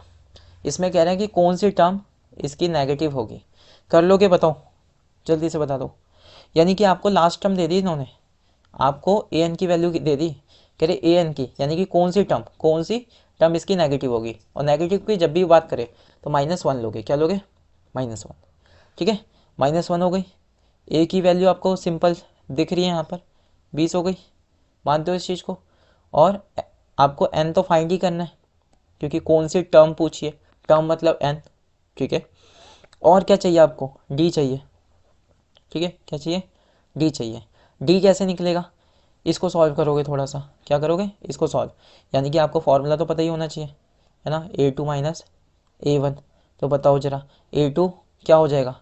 इसमें कह रहे हैं कि कौन सी टर्म इसकी नेगेटिव होगी, कर लोगे बताओ, जल्दी से बता दो। यानी कि आपको लास्ट टर्म दे दी इन्होंने, आपको ए एन की वैल्यू दे दी, कह रहे ए एन की, यानी कि कौन सी टर्म इसकी नेगेटिव होगी। और नेगेटिव की जब भी बात करें तो -1 लोगे, क्या लोगे, -1, ठीक है, -1 हो गई। ए की वैल्यू आपको सिंपल दिख रही है यहाँ पर 20 हो गई, मानते हो इस चीज़ को। और आपको एन तो फाइंड ही करना है क्योंकि कौन सी टर्म पूछिए, टर्म मतलब एन, ठीक है। और क्या चाहिए आपको, डी चाहिए, ठीक है, क्या चाहिए, डी चाहिए। डी कैसे निकलेगा, इसको सॉल्व करोगे, थोड़ा सा क्या करोगे, इसको सॉल्व, यानी कि आपको फॉर्मूला तो पता ही होना चाहिए, है ना, A2 माइनस A1। तो बताओ जरा A2 क्या हो जाएगा,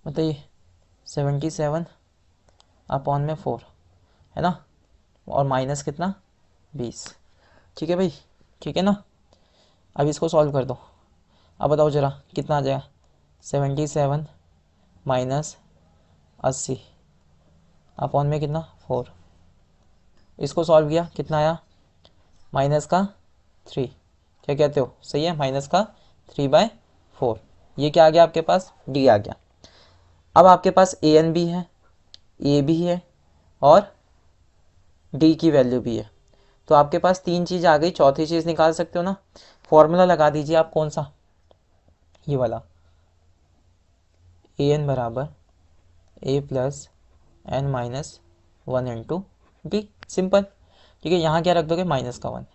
बताइए, 77 अपॉन में 4, है ना, और माइनस कितना, 20, ठीक है भाई, ठीक है ना। अब इसको सॉल्व कर दो, अब बताओ जरा कितना आ जाएगा, 77 माइनस 80 अपॉन में कितना, 4। इसको सॉल्व किया कितना आया, -3, क्या कहते हो, सही है, -3/4। ये क्या आ गया आपके पास, डी आ गया। अब आपके पास ए एन भी है, ए भी है, और डी की वैल्यू भी है। तो आपके पास 3 चीज़ आ गई, चौथी चीज़ निकाल सकते हो ना। फॉर्मूला लगा दीजिए आप, कौन सा, ये वाला, ए एन बराबर A plus N minus 1 into D, simple, ठीक है। यहाँ क्या रख दोगे, -1,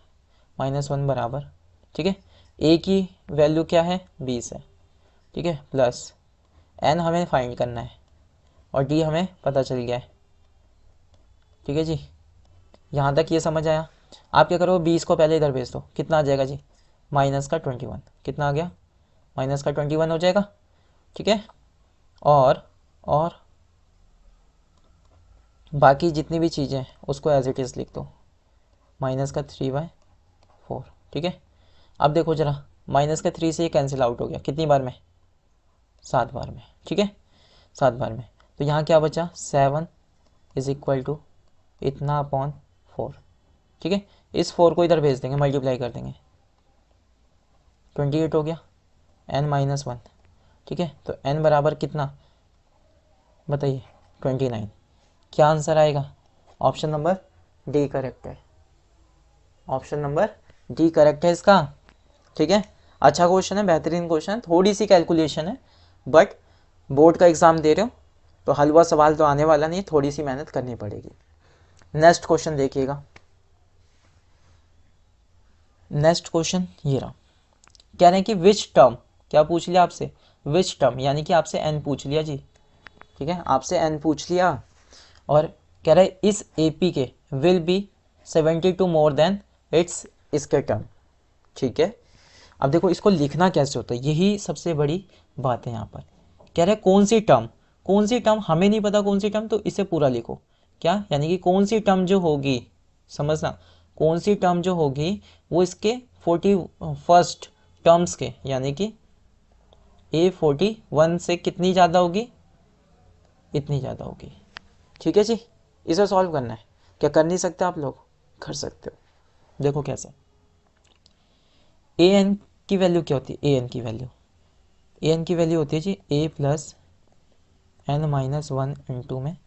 -1 बराबर, ठीक है, ए की वैल्यू क्या है, 20 है, ठीक है, प्लस एन हमें फाइंड करना है और डी हमें पता चल गया है, ठीक है जी। यहाँ तक ये समझ आया। आप क्या करो, 20 को पहले इधर भेज दो, कितना आ जाएगा जी, -21, कितना आ गया, -21 हो जाएगा, ठीक है। और बाकी जितनी भी चीज़ें उसको एज इट इज़ लिख दो, -3/4, ठीक है। अब देखो जरा, -3 से ये कैंसिल आउट हो गया, कितनी बार में, 7 बार में, ठीक है, 7 बार में। तो यहाँ क्या बचा, 7 इज इक्वल टू इतना अपॉन 4, ठीक है। इस 4 को इधर भेज देंगे, मल्टीप्लाई कर देंगे, 28 हो गया, n-1, ठीक है। तो n बराबर कितना, बताइए, 29। क्या आंसर आएगा, ऑप्शन नंबर डी करेक्ट है, ऑप्शन नंबर डी करेक्ट है इसका, ठीक है। अच्छा क्वेश्चन है, बेहतरीन क्वेश्चन है, थोड़ी सी कैलकुलेशन है, बट बोर्ड का एग्ज़ाम दे रहे हो तो हलवा सवाल तो आने वाला नहीं, थोड़ी सी मेहनत करनी पड़ेगी। नेक्स्ट क्वेश्चन देखिएगा, नेक्स्ट क्वेश्चन ये रहा, कह रहे हैं कि विच टर्म, क्या पूछ लिया आपसे, विच टर्म, यानी कि आपसे एन पूछ लिया जी, ठीक है, आपसे एन पूछ लिया, और कह रहे हैं इस ए पी के will be 72 more than it's इसके टर्म, ठीक है। अब देखो इसको लिखना कैसे होता है, यही सबसे बड़ी बात है यहाँ पर। कह रहे हैं कौन सी टर्म हमें नहीं पता कौन सी टर्म, तो इसे पूरा लिखो, क्या, यानी कि कौन सी टर्म जो होगी, समझना, कौन सी टर्म जो होगी वो इसके 41st टर्म्स के, यानी कि A41 से कितनी ज़्यादा होगी, इतनी ज़्यादा होगी, ठीक है जी। इसे सॉल्व करना है, क्या कर नहीं सकते आप लोग, कर सकते हो। देखो कैसे, ए एन की वैल्यू क्या होती है, ए एन की वैल्यू होती है जी ए प्लस n-1 इंटू में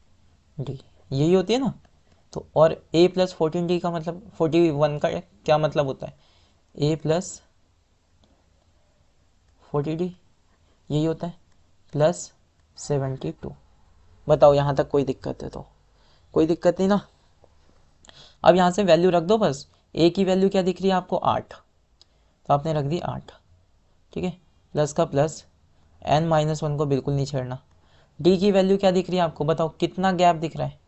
डी, यही होती है ना। तो और a प्लस 14d का मतलब 41 का क्या मतलब होता है, a प्लस 40d, यही होता है, प्लस 72। बताओ यहाँ तक कोई दिक्कत है, तो कोई दिक्कत नहीं ना। अब यहाँ से वैल्यू रख दो बस, a की वैल्यू क्या दिख रही है आपको, 8, तो आपने रख दी 8, ठीक है, प्लस का प्लस, n-1 को बिल्कुल नहीं छेड़ना। d की वैल्यू क्या दिख रही है आपको, बताओ कितना गैप दिख रहा है,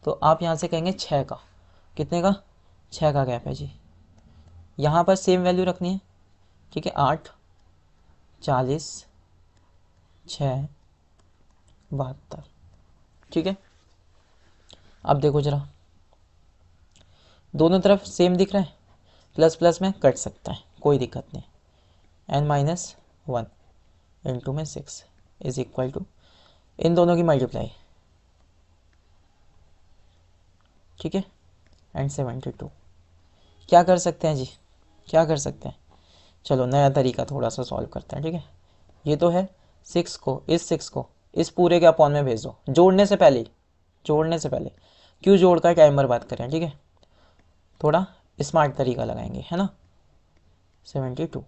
तो आप यहाँ से कहेंगे 6 का, कितने का, 6 का गैप है जी। यहाँ पर सेम वैल्यू रखनी है, ठीक है, 8, 40, 6, 72, ठीक है। अब देखो जरा, दोनों तरफ सेम दिख रहा है, प्लस प्लस में कट सकता है, कोई दिक्कत नहीं। n-1 इंटू में 6 इज इक्वल टू इन दोनों की मल्टीप्लाई, ठीक है, एंड 72। क्या कर सकते हैं जी, क्या कर सकते हैं, चलो नया तरीका थोड़ा सा सॉल्व करते हैं, ठीक है। ये तो है 6 को इस पूरे के अपॉन में भेज दो, जोड़ने से पहले, जोड़ने से पहले, क्यों जोड़ कर टाइम बर्बाद करें, ठीक है, थोड़ा स्मार्ट तरीका लगाएंगे, है ना। 72,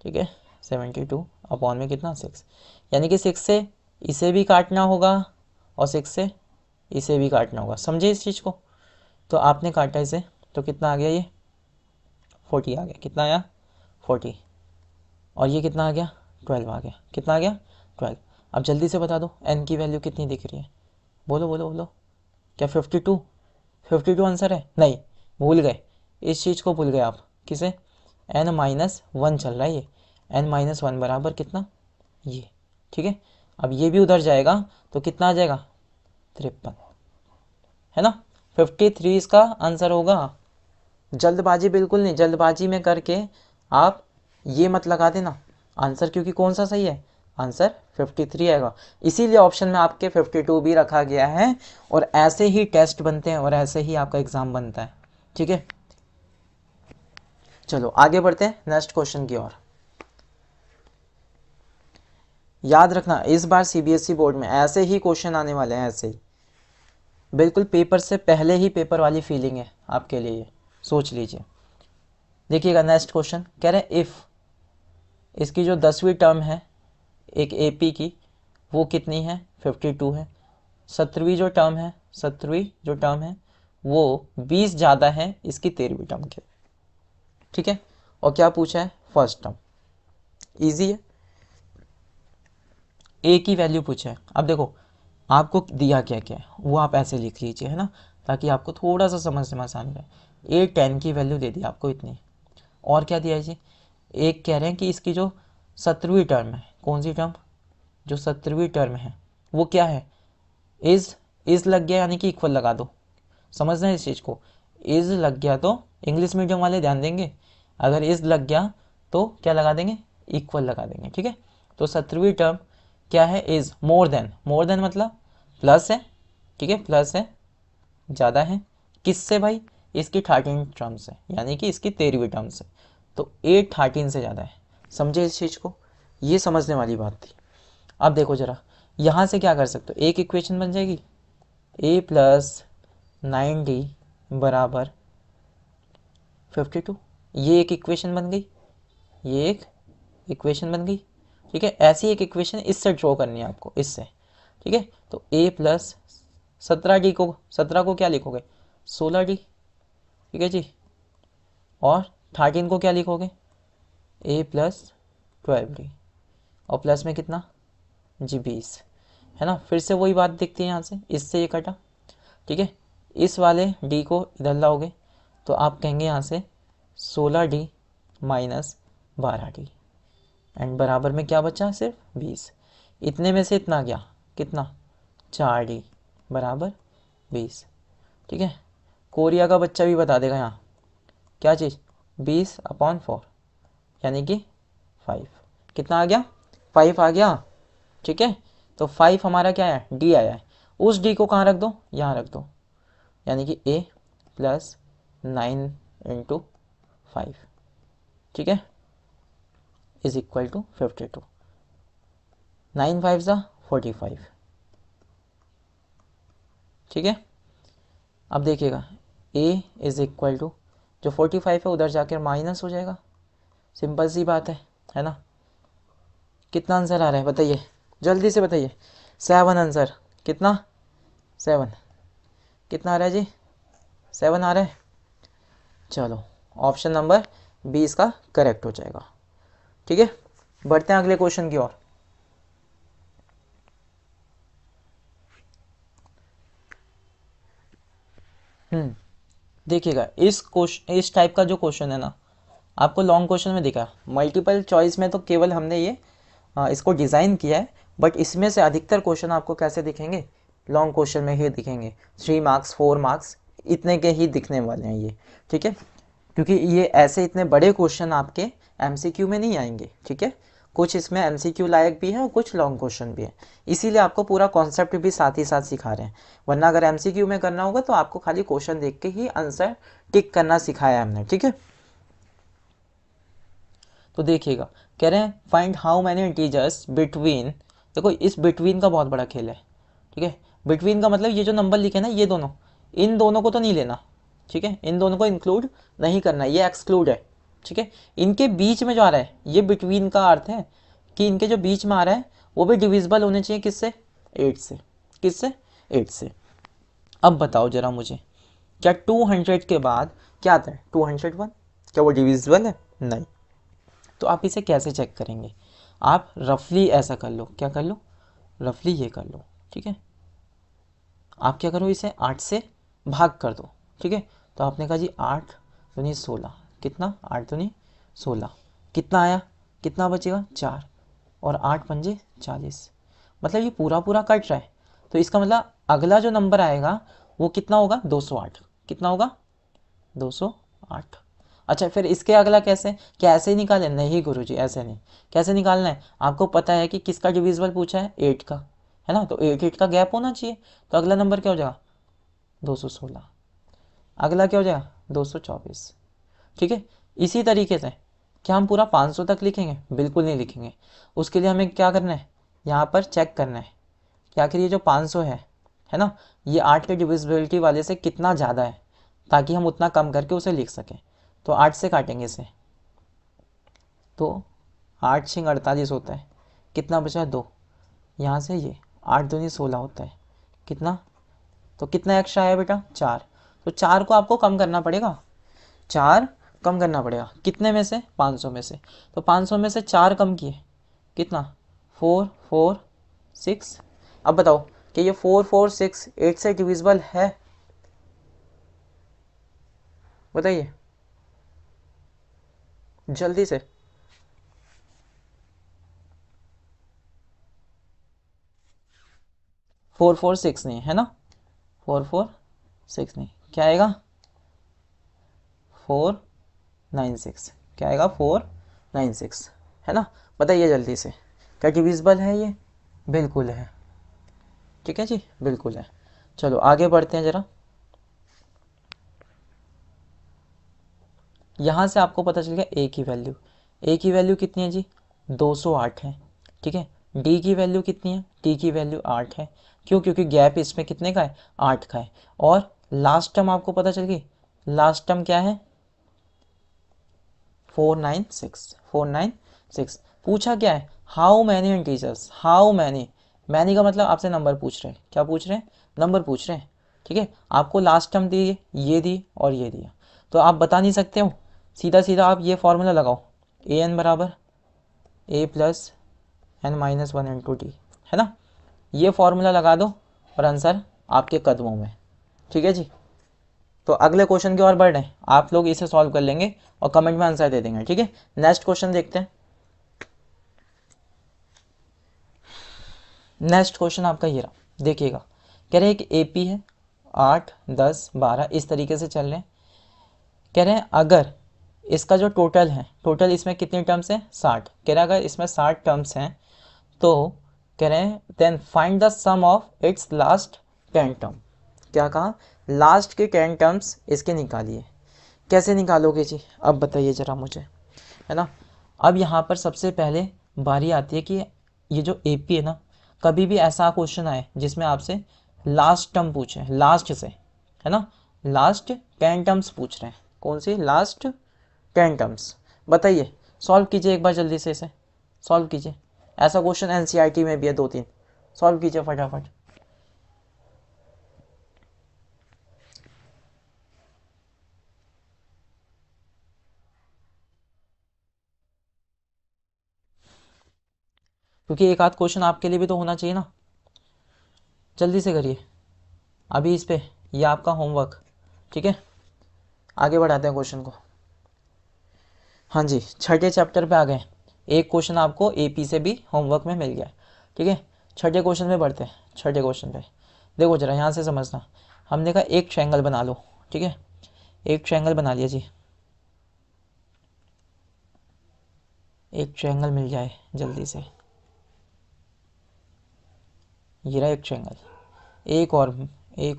ठीक है, 72 अपॉन में कितना 6, यानी कि 6 से इसे भी काटना होगा और 6 से इसे भी काटना होगा, समझे इस चीज़ को। तो आपने काटा इसे, तो कितना आ गया, ये 40 आ गया, कितना आया 40, और ये कितना आ गया 12 आ गया, कितना आ गया 12। अब जल्दी से बता दो n की वैल्यू कितनी दिख रही है, बोलो बोलो बोलो, क्या 52, 52 आंसर है, नहीं भूल गए, इस चीज़ को भूल गए आप, किसे, n-1 चल रहा है ये, n-1 बराबर कितना, ये, ठीक है। अब ये भी उधर जाएगा तो कितना आ जाएगा 53, है ना। 53 इसका आंसर होगा। जल्दबाजी बिल्कुल नहीं, जल्दबाजी में करके आप ये मत लगा देना आंसर, क्योंकि कौन सा सही है, आंसर 53 आएगा। इसीलिए ऑप्शन में आपके 52 भी रखा गया है, और ऐसे ही टेस्ट बनते हैं और ऐसे ही आपका एग्ज़ाम बनता है, ठीक है। चलो आगे बढ़ते हैं नेक्स्ट क्वेश्चन की ओर। याद रखना इस बार सीबीएसई बोर्ड में ऐसे ही क्वेश्चन आने वाले हैं, ऐसे ही बिल्कुल पेपर से पहले ही पेपर वाली फीलिंग है आपके लिए, ये सोच लीजिए। देखिएगा नेक्स्ट क्वेश्चन कह रहे हैं, इफ़ इसकी जो 10वीं टर्म है एक एपी की, वो कितनी है 52 है। 17वीं जो टर्म है वो 20 ज़्यादा है इसकी 13वीं टर्म के, ठीक है। और क्या पूछा है, फर्स्ट टर्म, ईजी है, ए की वैल्यू पूछा है। अब देखो आपको दिया क्या क्या है वो आप ऐसे लिख लीजिए, है ना, ताकि आपको थोड़ा सा समझने में आसान रहे। ए 10 की वैल्यू दे दी आपको इतनी, और क्या दिया है जी, एक कह रहे हैं कि इसकी जो 17वीं टर्म है, कौन सी टर्म, जो 17वीं टर्म है वो क्या है, इज़ लग गया यानी कि इक्वल लगा दो, समझना है इस चीज़ को। इज़ लग गया तो इंग्लिश मीडियम वाले ध्यान देंगे, अगर इज़ लग गया तो क्या लगा देंगे, इक्वल लगा देंगे, ठीक है। तो 17वीं टर्म क्या है, इज़ मोर देन मतलब प्लस है, ठीक है, प्लस है, ज़्यादा है, किससे भाई, इसकी 13 टर्म से, यानी कि इसकी 13वीं टर्म से। तो 8 13 से ज़्यादा है, समझे इस चीज़ को, ये समझने वाली बात थी। अब देखो ज़रा यहाँ से क्या कर सकते हो, एक इक्वेशन बन जाएगी, a प्लस 9d बराबर 52, ये एक इक्वेशन बन गई, ये एक इक्वेशन बन गई, ठीक है। ऐसी एक इक्वेशन इससे ड्रॉ करनी है आपको, इससे, ठीक है। तो a प्लस 17d को, 17 को क्या लिखोगे 16d, ठीक है जी, और 13 को क्या लिखोगे a प्लस 12d, और प्लस में कितना जी 20, है ना। फिर से वही बात दिखती है यहाँ से, इससे ये कटा, ठीक है। इस वाले d को इधर लाओगे तो आप कहेंगे यहाँ से 16d माइनस 12d, एंड बराबर में क्या बचा, सिर्फ 20। इतने में से इतना गया, कितना 4d बराबर 20, ठीक है। कोरिया का बच्चा भी बता देगा यहाँ क्या चीज़, 20/4 यानी कि 5, कितना आ गया 5 आ गया, ठीक है। तो 5 हमारा क्या है, डी आया है, उस डी को कहाँ रख दो, यहाँ रख दो, यानी कि a प्लस 9 इंटू 5, ठीक है, इज इक्वल टू 52, 9 5 ज़ा 45, ठीक है। अब देखिएगा a इज इक्वल टू जो 45 है उधर जाकर माइनस हो जाएगा, सिंपल सी बात है ना। कितना आंसर आ रहा है बताइए, जल्दी से बताइए, 7 आंसर, कितना 7, कितना आ रहा है जी 7 आ रहा है। चलो ऑप्शन नंबर 20 का करेक्ट हो जाएगा, ठीक है। बढ़ते हैं अगले क्वेश्चन की ओर। देखिएगा इस टाइप का जो क्वेश्चन है ना, आपको लॉन्ग क्वेश्चन में दिखा, मल्टीपल चॉइस में तो केवल हमने ये इसको डिज़ाइन किया है, बट इसमें से अधिकतर क्वेश्चन आपको कैसे दिखेंगे, लॉन्ग क्वेश्चन में ही दिखेंगे। 3 मार्क्स 4 मार्क्स इतने के ही दिखने वाले हैं ये, ठीक है, क्योंकि ये ऐसे इतने बड़े क्वेश्चन आपके एमसीक्यू में नहीं आएंगे, ठीक है। कुछ इसमें एमसीक्यू लायक भी है और कुछ लॉन्ग क्वेश्चन भी है, इसीलिए आपको पूरा कॉन्सेप्ट भी साथ ही साथ सिखा रहे हैं। वरना अगर एमसीक्यू में करना होगा तो आपको खाली क्वेश्चन देख के ही आंसर टिक करना सिखाया हमने, ठीक है। तो देखिएगा, कह रहे हैं find how many integers between, देखो इस बिटवीन का बहुत बड़ा खेल है, ठीक है। बिटवीन का मतलब ये जो नंबर लिखे ना, ये दोनों, इन दोनों को तो नहीं लेना, ठीक है, इन दोनों को इंक्लूड नहीं करना, ये एक्सक्लूड है, ठीक है। इनके बीच में जो आ रहा है, ये बिटवीन का अर्थ है कि इनके जो बीच में आ रहा है वो भी डिविजिबल होने चाहिए, किससे, 8 से, किससे, 8 से। अब बताओ जरा मुझे, क्या 200 के बाद क्या आता है, 201, क्या वो डिविजिबल है, नहीं। तो आप इसे कैसे चेक करेंगे, आप रफली ऐसा कर लो, क्या कर लो, रफली ये कर लो, ठीक है। आप क्या करो, इसे 8 से भाग कर दो, ठीक है। तो आपने कहा जी 8 दूनी 16, कितना, 8 दूनी 16, कितना आया, कितना बचेगा, 4, और 8 पंजे 40, मतलब ये पूरा पूरा कट रहा है। तो इसका मतलब अगला जो नंबर आएगा वो कितना होगा, 208, कितना होगा, 208। अच्छा, फिर इसके अगला कैसे, क्या ऐसे ही निकालें, नहीं गुरुजी ऐसे नहीं, कैसे निकालना है, आपको पता है कि किसका डिविजिबल पूछा है, 8 का, है ना, तो 8 का गैप होना चाहिए। तो अगला नंबर क्या हो जाएगा, 216, अगला क्या हो जाएगा, 224, ठीक है। इसी तरीके से क्या हम पूरा 500 तक लिखेंगे, बिल्कुल नहीं लिखेंगे। उसके लिए हमें क्या करना है, यहाँ पर चेक करना है कि आखिर ये जो 500 है ना, ये 8 के डिविजिबिलिटी वाले से कितना ज़्यादा है, ताकि हम उतना कम करके उसे लिख सकें। तो 8 से काटेंगे इसे, तो 8 छिंग 48 होता है, कितना बचा, 2, यहाँ से ये 8 दूनी 16 होता है, कितना, तो कितना एक्स्ट्रा है बेटा, 4। तो 4 को आपको कम करना पड़ेगा, 4 कम करना पड़ेगा, कितने में से, 500 में से। तो 500 में से 4 कम किए, कितना, 4 4 6। अब बताओ कि ये 4 4 6 8 से डिविजिबल है, बताइए जल्दी से। 4 4 6 नहीं है ना, 4 4 6 नहीं, क्या आएगा, 496, क्या आएगा, 496, है ना। बताइए जल्दी से, क्या डिविजिबल है ये, बिल्कुल है, ठीक है जी, बिल्कुल है। चलो आगे बढ़ते हैं ज़रा। यहाँ से आपको पता चल गया ए की वैल्यू, ए की वैल्यू कितनी है जी, 208 है, ठीक है। डी की वैल्यू कितनी है, डी की वैल्यू 8 है, क्यों, क्योंकि गैप इसमें कितने का है, 8 का है। और लास्ट टर्म आपको पता चल गई, लास्ट टर्म क्या है, 496, 496। पूछा क्या है, how many integers, how many, many का मतलब आपसे नंबर पूछ रहे हैं, क्या पूछ रहे हैं, नंबर पूछ रहे हैं, ठीक है। आपको लास्ट टर्म दी, ये दी और ये दिया, तो आप बता नहीं सकते हो, सीधा सीधा आप ये फॉर्मूला लगाओ, ए एन बराबर A plus N minus 1 into T, है ना, ये फॉर्मूला लगा दो और आंसर आपके कदमों में, ठीक है जी। तो अगले क्वेश्चन की ओर बढ़ रहे हैं, आप लोग इसे सॉल्व कर लेंगे और कमेंट में आंसर दे देंगे, ठीक है। नेक्स्ट क्वेश्चन देखते हैं। नेक्स्ट क्वेश्चन आपका ये रहा, देखिएगा, कह रहे हैं कि एपी है, 8 10 12 इस तरीके से चल रहे हैं। कह रहे हैं अगर इसका जो टोटल है, टोटल इसमें कितनी टर्म्स हैं, 60, कह रहे हैं अगर इसमें 60 टर्म्स हैं तो कह रहे हैं then find the sum of its last 10 term. क्या कहा, लास्ट के 10 टर्म्स इसके निकालिए। कैसे निकालोगे जी, अब बताइए ज़रा मुझे, है ना। अब यहाँ पर सबसे पहले बारी आती है कि ये जो एपी है ना, कभी भी ऐसा क्वेश्चन आए जिसमें आपसे लास्ट टर्म पूछे, लास्ट से, है ना, लास्ट 10 टर्म्स पूछ रहे हैं, कौन सी, लास्ट 10 टर्म्स। बताइए, सॉल्व कीजिए एक बार जल्दी से, इसे सॉल्व कीजिए, ऐसा क्वेश्चन एनसीईआरटी में भी है 2 3, सॉल्व कीजिए फटाफट। क्योंकि एक आध क्वेश्चन आपके लिए भी तो होना चाहिए ना, जल्दी से करिए अभी इस पे, ये आपका होमवर्क, ठीक है, आगे बढ़ाते हैं क्वेश्चन को। हाँ जी, छठे चैप्टर पे आ गए। एक क्वेश्चन आपको एपी से भी होमवर्क में मिल गया। ठीक है, छठे क्वेश्चन पे बढ़ते हैं। छठे क्वेश्चन पे देखो जरा, यहाँ से समझना। हमने कहा एक ट्रायंगल बना लो। ठीक है, एक ट्रायंगल बना लिया जी। एक ट्रायंगल मिल जाए जल्दी से। ये रहा एक ट्रायंगल। एक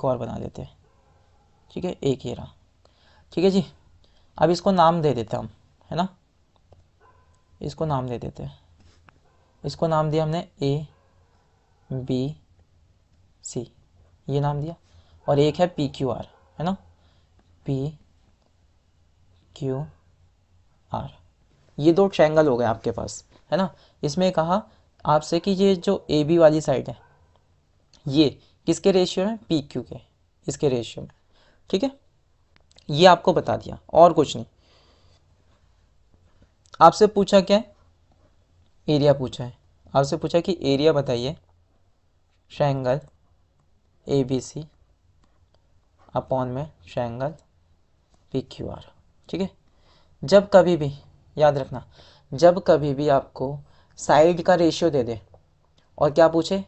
और बना लेते हैं। ठीक है, एक ये रहा। ठीक है जी, अब इसको नाम दे देते हैं हम, है ना। इसको नाम दे देते हैं। इसको नाम दिया हमने ए बी सी, ये नाम दिया। और एक है पी क्यू आर, है ना, पी क्यू आर। ये दो ट्रायंगल हो गए आपके पास, है ना। इसमें कहा आपसे कि ये जो ए बी वाली साइड है ये किसके रेशियो में, पी क्यू के, इसके रेशियो में। ठीक है, ये आपको बता दिया और कुछ नहीं। आपसे पूछा क्या है, एरिया पूछा है। आपसे पूछा कि एरिया बताइए triangle A B C upon में ट्रायंगल पी क्यू आर। ठीक है, जब कभी भी याद रखना, जब कभी भी आपको साइड का रेशियो दे दे और क्या पूछे,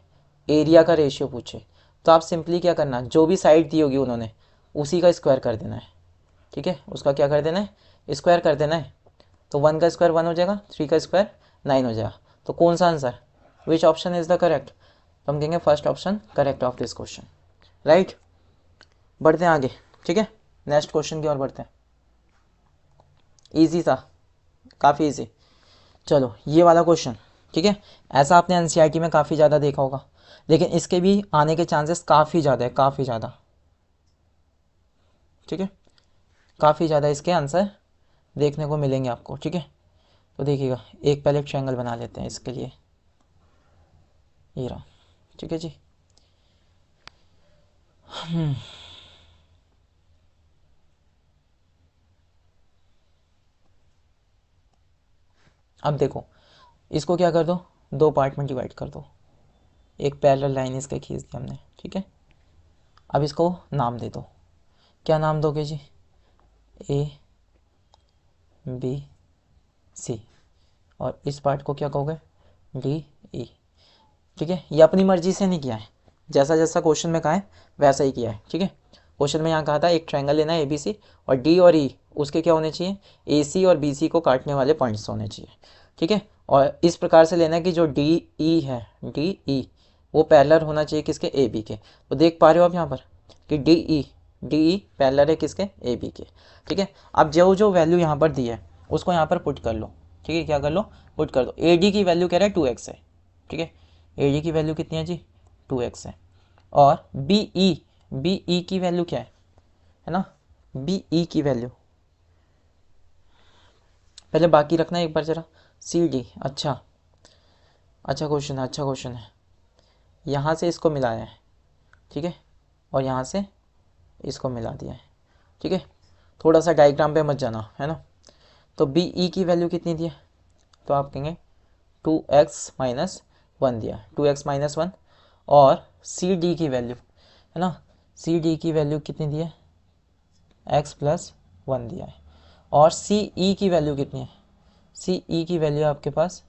एरिया का रेशियो पूछे, तो आप सिंपली क्या करना, जो भी साइड दी होगी उन्होंने उसी का स्क्वायर कर देना है। ठीक है, उसका क्या कर देना है, स्क्वायर कर देना है। तो 1 का स्क्वायर 1 हो जाएगा, 3 का स्क्वायर 9 हो जाएगा। तो कौन सा answer, which option is the correct, तो हम कहेंगे first option correct of this question. Right, बढ़ते हैं आगे। ठीक है, नेक्स्ट क्वेश्चन की ओर बढ़ते हैं। ईजी था, काफ़ी ईजी। चलो ये वाला क्वेश्चन। ठीक है, ऐसा आपने एनसीईआरटी में काफ़ी ज़्यादा देखा होगा, लेकिन इसके भी आने के चांसेस काफ़ी ज़्यादा है, काफ़ी ज़्यादा। ठीक है, काफ़ी ज़्यादा इसके आंसर देखने को मिलेंगे आपको। ठीक है, तो देखिएगा, एक पहले ट्रायंगल बना लेते हैं इसके लिए। ये रहा। ठीक है जी, अब देखो, इसको क्या कर दो, दो पार्ट में डिवाइड कर दो। एक पैरेलल लाइन इसके खींच दी हमने। ठीक है, अब इसको नाम दे दो। क्या नाम दोगे जी, ए बी सी, और इस पार्ट को क्या कहोगे, डी ई। ठीक है, ये अपनी मर्जी से नहीं किया है, जैसा जैसा क्वेश्चन में कहा है वैसा ही किया है। ठीक है, क्वेश्चन में यहाँ कहा था एक ट्रायंगल लेना है ए बी सी, और डी और ई उसके क्या होने चाहिए, ए सी और बी सी को काटने वाले पॉइंट्स होने चाहिए। ठीक है, और इस प्रकार से लेना है कि जो डी ई है, डी ई वो पैरेलल होना चाहिए किसके, ए बी के। तो देख पा रहे हो आप यहाँ पर कि डी ई पैरेलल है किसके, ए बी के। ठीक है, अब जो जो वैल्यू यहाँ पर दी है उसको यहाँ पर पुट कर लो। ठीक है, क्या कर लो, पुट कर दो। ए डी की वैल्यू कह रहा है 2x है। ठीक है, ए डी की वैल्यू कितनी है जी, 2x है। और बी ई की वैल्यू क्या है ना, बी ई की वैल्यू पहले बाकी रखना एक बार जरा। सी डी, अच्छा अच्छा क्वेश्चन है, अच्छा क्वेश्चन है। यहाँ से इसको मिलाया है। ठीक है, और यहाँ से इसको मिला दिया है। ठीक है, थोड़ा सा डायग्राम पे मत जाना, है ना। तो बी ई की वैल्यू कितनी दी है, तो आप कहेंगे 2x-1 दिया है, 2x-1। और सी डी की वैल्यू, है ना, सी डी की वैल्यू कितनी दी है, x+1 दिया है। और सी ई की वैल्यू कितनी है, सी ई की वैल्यू आपके पास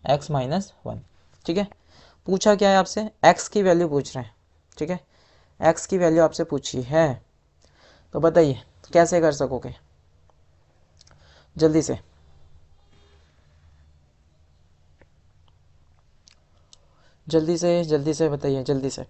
x-1। ठीक है, पूछा क्या है आपसे, x की वैल्यू पूछ रहे हैं। ठीक है, x की वैल्यू आपसे पूछी है, तो बताइए कैसे कर सकोगे, जल्दी से। जल्दी से बताइए, जल्दी से।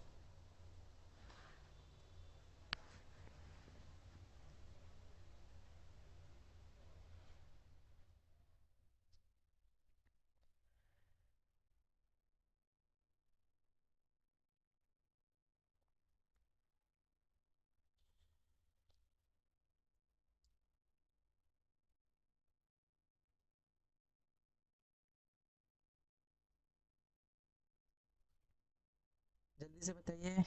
जल्दी से बताइए।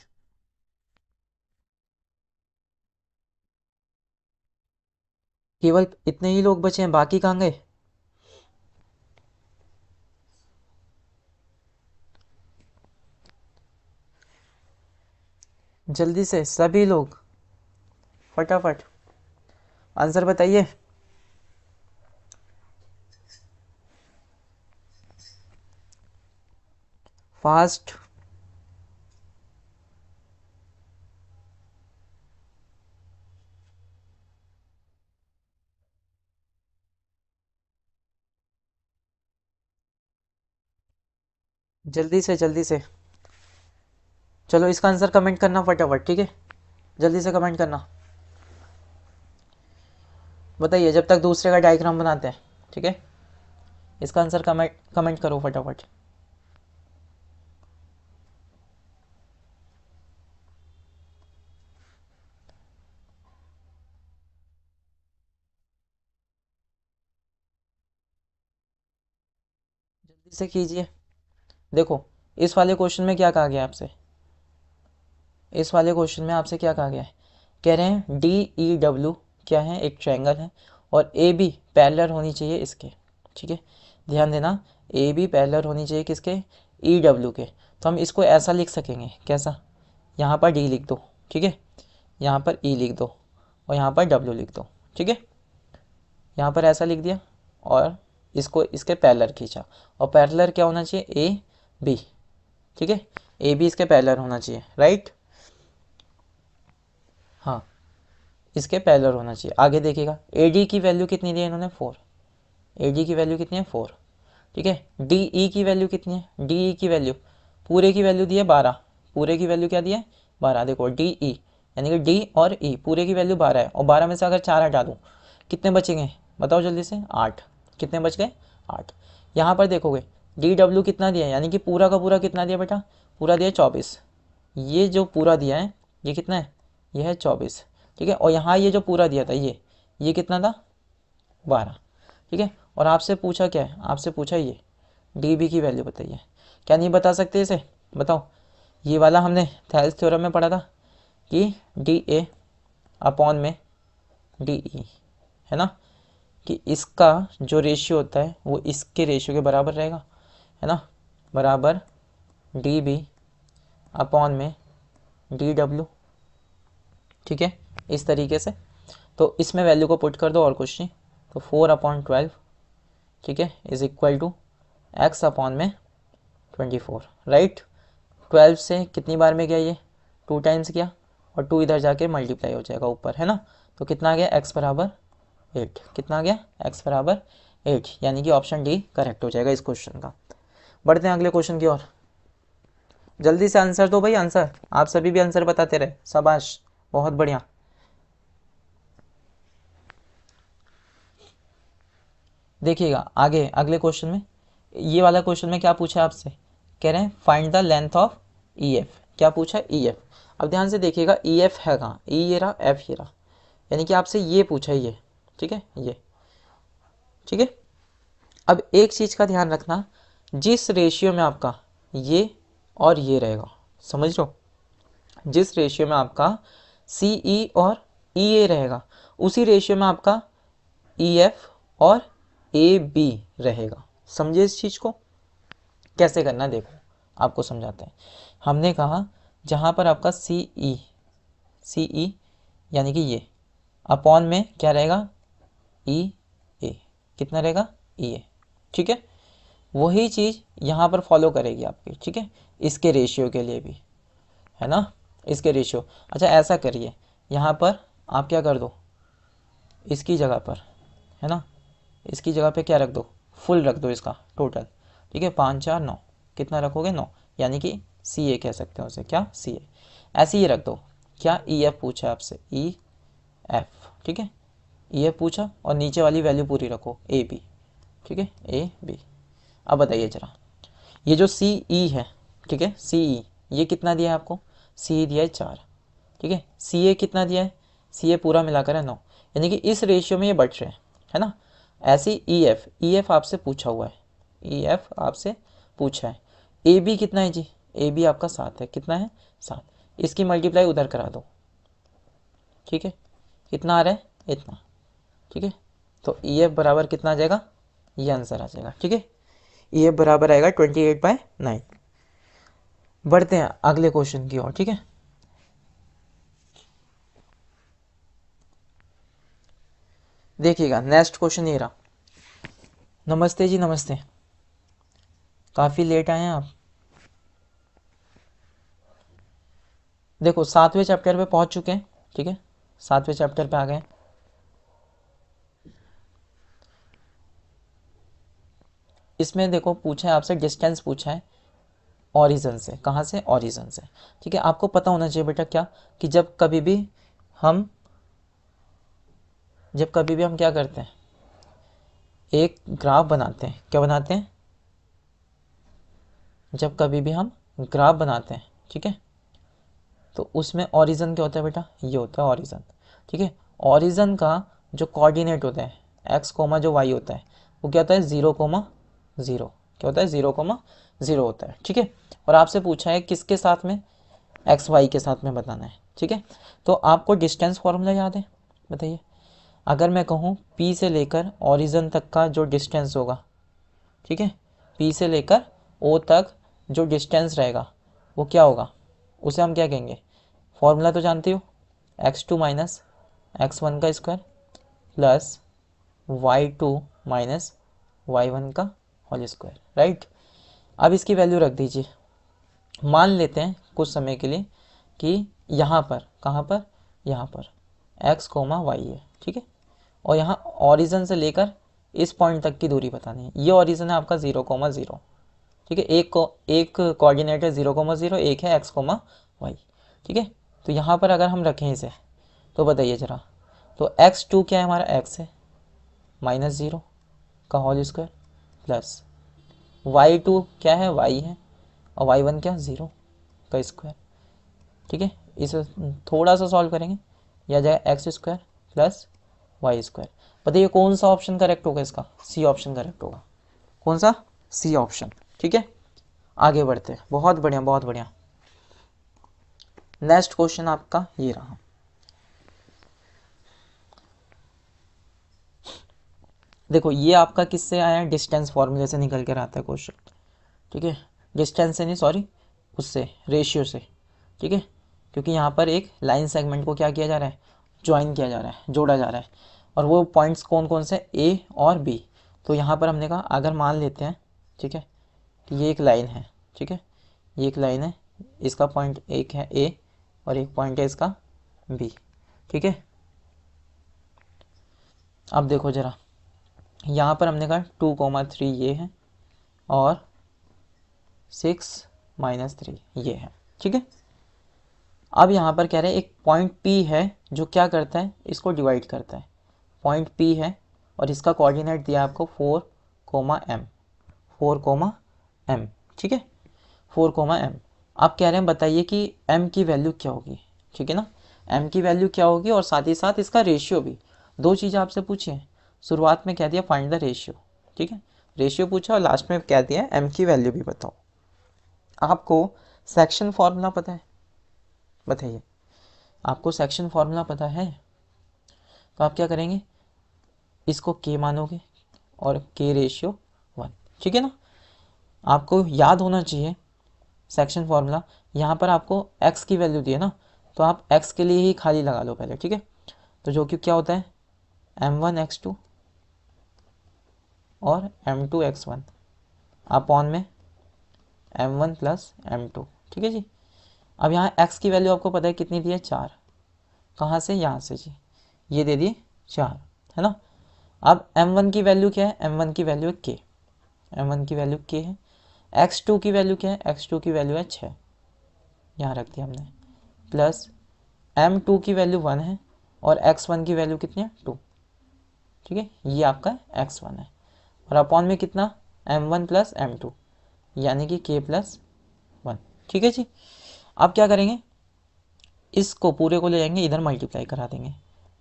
केवल इतने ही लोग बचे हैं, बाकी कहाँ गए। जल्दी से सभी लोग। फटाफट आंसर बताइए। फास्ट। जल्दी से जल्दी से। चलो इसका आंसर कमेंट करना फटाफट, ठीक है, जल्दी से कमेंट करना। बताइए जब तक दूसरे का डायग्राम बनाते हैं, ठीक है। इसका आंसर कमेंट कमेंट करो फटाफट। जल्दी से कीजिए। देखो इस वाले क्वेश्चन में क्या कहा गया आपसे, इस वाले क्वेश्चन में आपसे क्या कहा गया है, कह रहे हैं डी ई डब्ल्यू क्या है, एक ट्रायंगल है और ए बी पैरेलल होनी चाहिए इसके, ठीक है। ध्यान देना, ए बी पैरेलल होनी चाहिए किसके, ई डब्ल्यू के। तो हम इसको ऐसा लिख सकेंगे, कैसा, यहाँ पर डी लिख दो, ठीक है, यहाँ पर ई लिख दो और यहाँ पर डब्ल्यू लिख दो, ठीक है। यहाँ पर ऐसा लिख दिया और इसको इसके पैरेलल खींचा, और पैरेलल क्या होना चाहिए, ए बी, ठीक है, ए बी इसके पैरेलल होना चाहिए, राइट। हाँ इसके पैरेलल होना चाहिए। आगे देखिएगा ए डी की वैल्यू कितनी दी है इन्होंने, 4। ए डी की वैल्यू कितनी है, 4, ठीक है। डी ई की वैल्यू कितनी है, डी ई की वैल्यू पूरे की वैल्यू दी है 12, पूरे की वैल्यू क्या दी है 12। देखो डी ई यानी कि डी और ई पूरे की वैल्यू 12 है, और 12 में से अगर 4 हटा दूँ कितने बचेंगे, बताओ जल्दी से, 8। कितने बच गए, 8। यहाँ पर देखोगे डी डब्ल्यू कितना दिया है, यानी कि पूरा का पूरा कितना दिया बेटा, पूरा दिया 24। ये जो पूरा दिया है ये कितना है, ये है 24, ठीक है। और यहाँ ये जो पूरा दिया था ये कितना था, 12, ठीक है। और आपसे पूछा क्या है, आपसे पूछा ये डी बी की वैल्यू बताइए। क्या नहीं बता सकते इसे, बताओ। ये वाला हमने थेल्स थ्योरम में पढ़ा था कि डी ए अपॉन में डी ई, है ना, कि इसका जो रेशियो होता है वो इसके रेशियो के बराबर रहेगा, है ना, बराबर डी बी अपॉन में डी डब्ल्यू, ठीक है, इस तरीके से। तो इसमें वैल्यू को पुट कर दो और कुछ नहीं, तो 4/12, ठीक है, is equal to X upon में 24, राइट। 12 से कितनी बार में गया, ये 2 टाइम्स किया और 2 इधर जाके मल्टीप्लाई हो जाएगा ऊपर, है ना। तो कितना आ गया, एक्स बराबर 8, कितना आ गया, एक्स बराबर 8, यानी कि ऑप्शन डी करेक्ट हो जाएगा इस क्वेश्चन का। बढ़ते हैं अगले क्वेश्चन की ओर। जल्दी से आंसर दो भाई, आंसर, आप सभी भी आंसर बताते रहे, शाबाश, बहुत बढ़िया। देखिएगा आगे अगले क्वेश्चन में, ये वाला क्वेश्चन में क्या पूछा आपसे, कह रहे हैं find the length of E F, क्या पूछा, ई एफ। अब ध्यान से देखिएगा ई एफ है कहाँ, ई ये रहा, एफ ये रहा, यानी कि आपसे ये पूछा ये, ठीक है, ये, ठीक है। अब एक चीज़ का ध्यान रखना, जिस रेशियो में आपका ये और ये रहेगा, समझ लो, जिस रेशियो में आपका सी ई और ई ए रहेगा उसी रेशियो में आपका ई एफ और ए बी रहेगा। समझे इस चीज़ को, कैसे करना है देखो, आपको समझाते हैं। हमने कहा जहाँ पर आपका सी ई यानी कि ये अपॉन में क्या रहेगा, ई ए, कितना रहेगा, ई ए, ठीक है। वही चीज़ यहाँ पर फॉलो करेगी आपकी, ठीक है, इसके रेशियो के लिए भी, है ना, इसके रेशियो। अच्छा ऐसा करिए, यहाँ पर आप क्या कर दो, इसकी जगह पर, है ना, इसकी जगह पे क्या रख दो, फुल रख दो इसका टोटल, ठीक है, 5 4 9, कितना रखोगे, 9, यानी कि सी ए कह सकते हो उसे, क्या, सी ए, ऐसे ही रख दो। क्या, ई एफ पूछा आपसे, ई एफ, ठीक है, ई एफ पूछा और नीचे वाली वैल्यू पूरी रखो, ए बी, ठीक है, ए बी। अब बताइए जरा, ये जो सी ई है, ठीक है, सी ई ये कितना दिया है आपको, सी ई दिया है 4, ठीक है, सी ए कितना दिया है, सी ए पूरा मिलाकर है 9, यानी कि इस रेशियो में ये बढ़ रहे हैं, है ना। ऐसी ई एफ आपसे पूछा हुआ है, ई एफ आपसे पूछा है। ए बी कितना है जी, ए बी आपका 7 है, कितना है, 7, इसकी मल्टीप्लाई उधर करा दो, ठीक है, कितना आ रहा है, इतना, ठीक है। तो ई एफ बराबर कितना आ जाएगा, ये आंसर आ जाएगा, ठीक है, ई एफ बराबर आएगा 28/9। बढ़ते हैं अगले क्वेश्चन की ओर, ठीक है। देखिएगा नेक्स्ट क्वेश्चन ये रहा। नमस्ते जी, नमस्ते, काफ़ी लेट आए हैं आप। देखो 7वें चैप्टर पे पहुंच चुके हैं, ठीक है, 7वें चैप्टर पे आ गए। इसमें देखो पूछा है आपसे, डिस्टेंस पूछा है ऑरिजन से। कहाँ से? ऑरिजन से। ठीक है, आपको पता होना चाहिए बेटा क्या, कि हम जब कभी भी हम क्या करते हैं, एक ग्राफ बनाते हैं। क्या बनाते हैं? जब कभी भी हम ग्राफ बनाते हैं, ठीक है, तो उसमें ऑरिजन क्या होता है बेटा? ये होता है ऑरिजन। ठीक है, ऑरिजन का जो कोऑर्डिनेट होता है एक्स कोमा जो वाई होता है, वो क्या होता है? 0,0। क्या होता है? 0,0 होता है। ठीक है, और आपसे पूछा है किसके साथ में? एक्स वाई के साथ में बताना है। ठीक है, तो आपको डिस्टेंस फॉर्मूला याद है? बताइए। अगर मैं कहूँ पी से लेकर ऑरिजन तक का जो डिस्टेंस होगा, ठीक है, पी से लेकर ओ तक जो डिस्टेंस रहेगा वो क्या होगा? उसे हम क्या कहेंगे? फॉर्मूला तो जानते हो, x2 माइनस x1 का square plus y2 minus y1 का होल स्क्वायर, राइट। अब इसकी वैल्यू रख दीजिए। मान लेते हैं कुछ समय के लिए कि यहाँ पर, कहाँ पर? यहाँ पर x कोमा वाई है, ठीक है, और यहाँ ऑरिजन से लेकर इस पॉइंट तक की दूरी बतानी है। ये ऑरिजन है आपका 0,0। ठीक है, एक कोऑर्डिनेट है 0,0, एक है x कोमा वाई। ठीक है, तो यहाँ पर अगर हम रखें इसे, तो बताइए ज़रा, तो x2 क्या है हमारा? x है माइनस 0 का होल स्क्वायर प्लस y2 क्या है? y है, और y1 क्या? 0 का स्क्वायर। ठीक है, इसे थोड़ा सा सॉल्व करेंगे, यह आ जाएगा X square plus Y square. बताइए कौन सा ऑप्शन करेक्ट होगा इसका? सी ऑप्शन करेक्ट होगा। कौन सा? C option. ठीक है, आगे बढ़ते हैं। बहुत बढ़िया, बहुत बढ़िया। नेक्स्ट क्वेश्चन आपका ये रहा। देखो ये आपका किससे आया है? डिस्टेंस फॉर्मूले से निकल कर आता है क्वेश्चन। ठीक है, डिस्टेंस से नहीं, सॉरी, उससे, रेशियो से। ठीक है, क्योंकि यहाँ पर एक लाइन सेगमेंट को क्या किया जा रहा है? ज्वाइन किया जा रहा है, जोड़ा जा रहा है। और वो पॉइंट्स कौन कौन से? ए और बी। तो यहाँ पर हमने कहा अगर मान लेते हैं, ठीक है, कि ये एक लाइन है, ठीक है, ये एक लाइन है, इसका पॉइंट एक है ए और एक पॉइंट है इसका बी। ठीक है, अब देखो ज़रा, यहाँ पर हमने कहा 2,3 ये है और 6-3 ये है। ठीक है, अब यहाँ पर कह रहे हैं एक पॉइंट P है जो क्या करता है? इसको डिवाइड करता है। पॉइंट P है और इसका कोऑर्डिनेट दिया आपको 4,m, 4,m। ठीक है, 4,m। आप कह रहे हैं बताइए कि m की वैल्यू क्या होगी। ठीक है ना, m की वैल्यू क्या होगी और साथ ही साथ इसका रेशियो भी। दो चीज़ें आपसे पूछी हैं। शुरुआत में कह दिया फाइंड द रेशियो, ठीक है, रेशियो पूछा, और लास्ट में कह दिया m की वैल्यू भी बताओ। आपको सेक्शन फॉर्मूला पता है? बताइए, आपको सेक्शन फॉर्मूला पता है? तो आप क्या करेंगे? इसको k मानोगे और k रेशियो 1। ठीक है ना, आपको याद होना चाहिए सेक्शन फॉर्मूला। यहाँ पर आपको x की वैल्यू दी है ना, तो आप x के लिए ही खाली लगा लो पहले। ठीक है, तो जो कि क्या होता है? m1 x2 और m2 x1 अपॉन में m1 प्लस m2। ठीक है जी, अब यहाँ x की वैल्यू आपको पता है कितनी दी है? 4। कहाँ से? यहाँ से जी, ये दे दिए 4, है ना। अब m1 की वैल्यू क्या है? m1 की वैल्यू है k, m1 की वैल्यू k है। x2 की वैल्यू क्या है? x2 की वैल्यू है 6, यहाँ रख दिया हमने, प्लस m2 की वैल्यू 1 है और x1 की वैल्यू कितनी है? 2। ठीक है, ये आपका x1 है, और अपॉन में कितना? m1 प्लस m2, यानी कि k प्लस 1। ठीक है जी, अब क्या करेंगे? इसको पूरे को ले जाएंगे इधर, मल्टीप्लाई करा देंगे,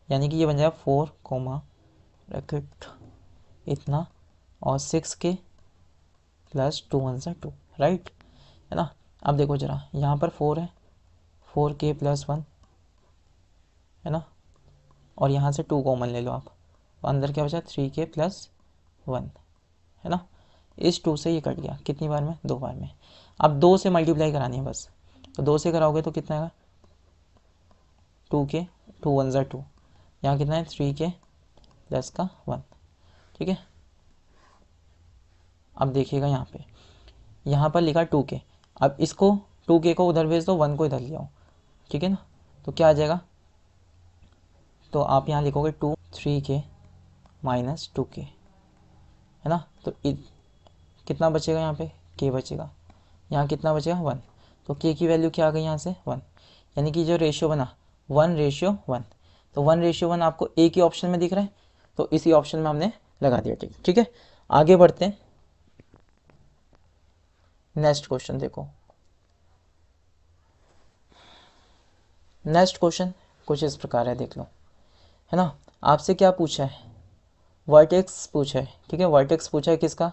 यानी कि ये बन जाएगा 4 ब्रैकेट इतना और 6k प्लस 2 1 से 2, राइट, है ना। अब देखो जरा, यहाँ पर 4 है, 4k प्लस 1, है ना, और यहाँ से 2 कॉमन ले लो आप, तो अंदर क्या बचा? 3k प्लस 1, है ना। इस 2 से ये कट गया, कितनी बार में? 2 बार में। अब 2 से मल्टीप्लाई करानी है बस, तो 2 से कराओगे तो कितना आएगा? 2k, 2 1 ज़ा 2, यहाँ कितना है? 3k प्लस का 1, ठीक है। अब देखिएगा यहाँ पर लिखा 2k, अब इसको 2k को उधर भेज दो, 1 को इधर ले आओ, ठीक है ना। तो क्या आ जाएगा, तो आप यहाँ लिखोगे 3k माइनस 2k, है ना। तो कितना बचेगा यहाँ पे, k बचेगा, यहाँ कितना बचेगा 1, तो k की वैल्यू क्या आ गई यहाँ से 1, यानी कि जो रेशियो बना 1:1, तो 1:1 आपको एक ही ऑप्शन में दिख रहा है, तो इसी ऑप्शन में हमने लगा दिया, ठीक है। आगे बढ़ते हैं, नेक्स्ट क्वेश्चन देखो। नेक्स्ट क्वेश्चन कुछ इस प्रकार है, देख लो, है ना। आपसे क्या पूछा है, वर्टेक्स पूछा है, ठीक है। वर्टेक्स पूछा है किसका,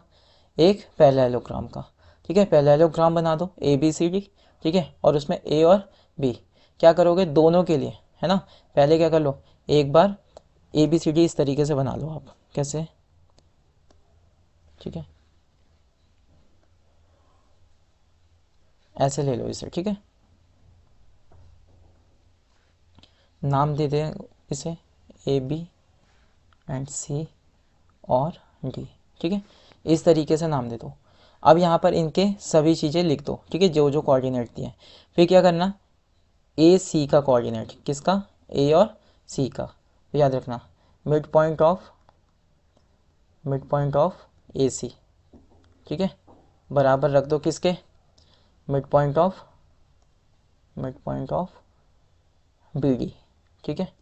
एक पैरेललोग्राम का, ठीक है। पैरेललोग्राम बना दो ABCD, ठीक है, और उसमें A और B क्या करोगे दोनों के लिए, है ना। पहले क्या कर लो, एक बार ABCD इस तरीके से बना लो आप, कैसे, ठीक है, ऐसे ले लो इसे, ठीक है। नाम दे दें इसे AB एंड C और D, ठीक है, इस तरीके से नाम दे दो। अब यहाँ पर इनके सभी चीज़ें लिख दो, ठीक है, जो जो कोऑर्डिनेट दिए हैं। फिर क्या करना, AC का कोऑर्डिनेट, किसका, A और C का, तो याद रखना मिड पॉइंट ऑफ AC, ठीक है, बराबर रख दो किसके, मिड पॉइंट ऑफ BD, ठीक है।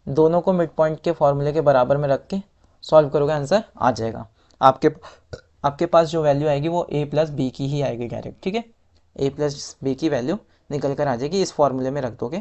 दोनों को मिड पॉइंट के फॉर्मूले के बराबर में रख के सॉल्व करोगे, आंसर आ जाएगा आपके पास। जो वैल्यू आएगी वो A+B की ही आएगी डायरेक्ट, ठीक है। A+B की वैल्यू निकल कर आ जाएगी, इस फॉर्मूले में रख दोगे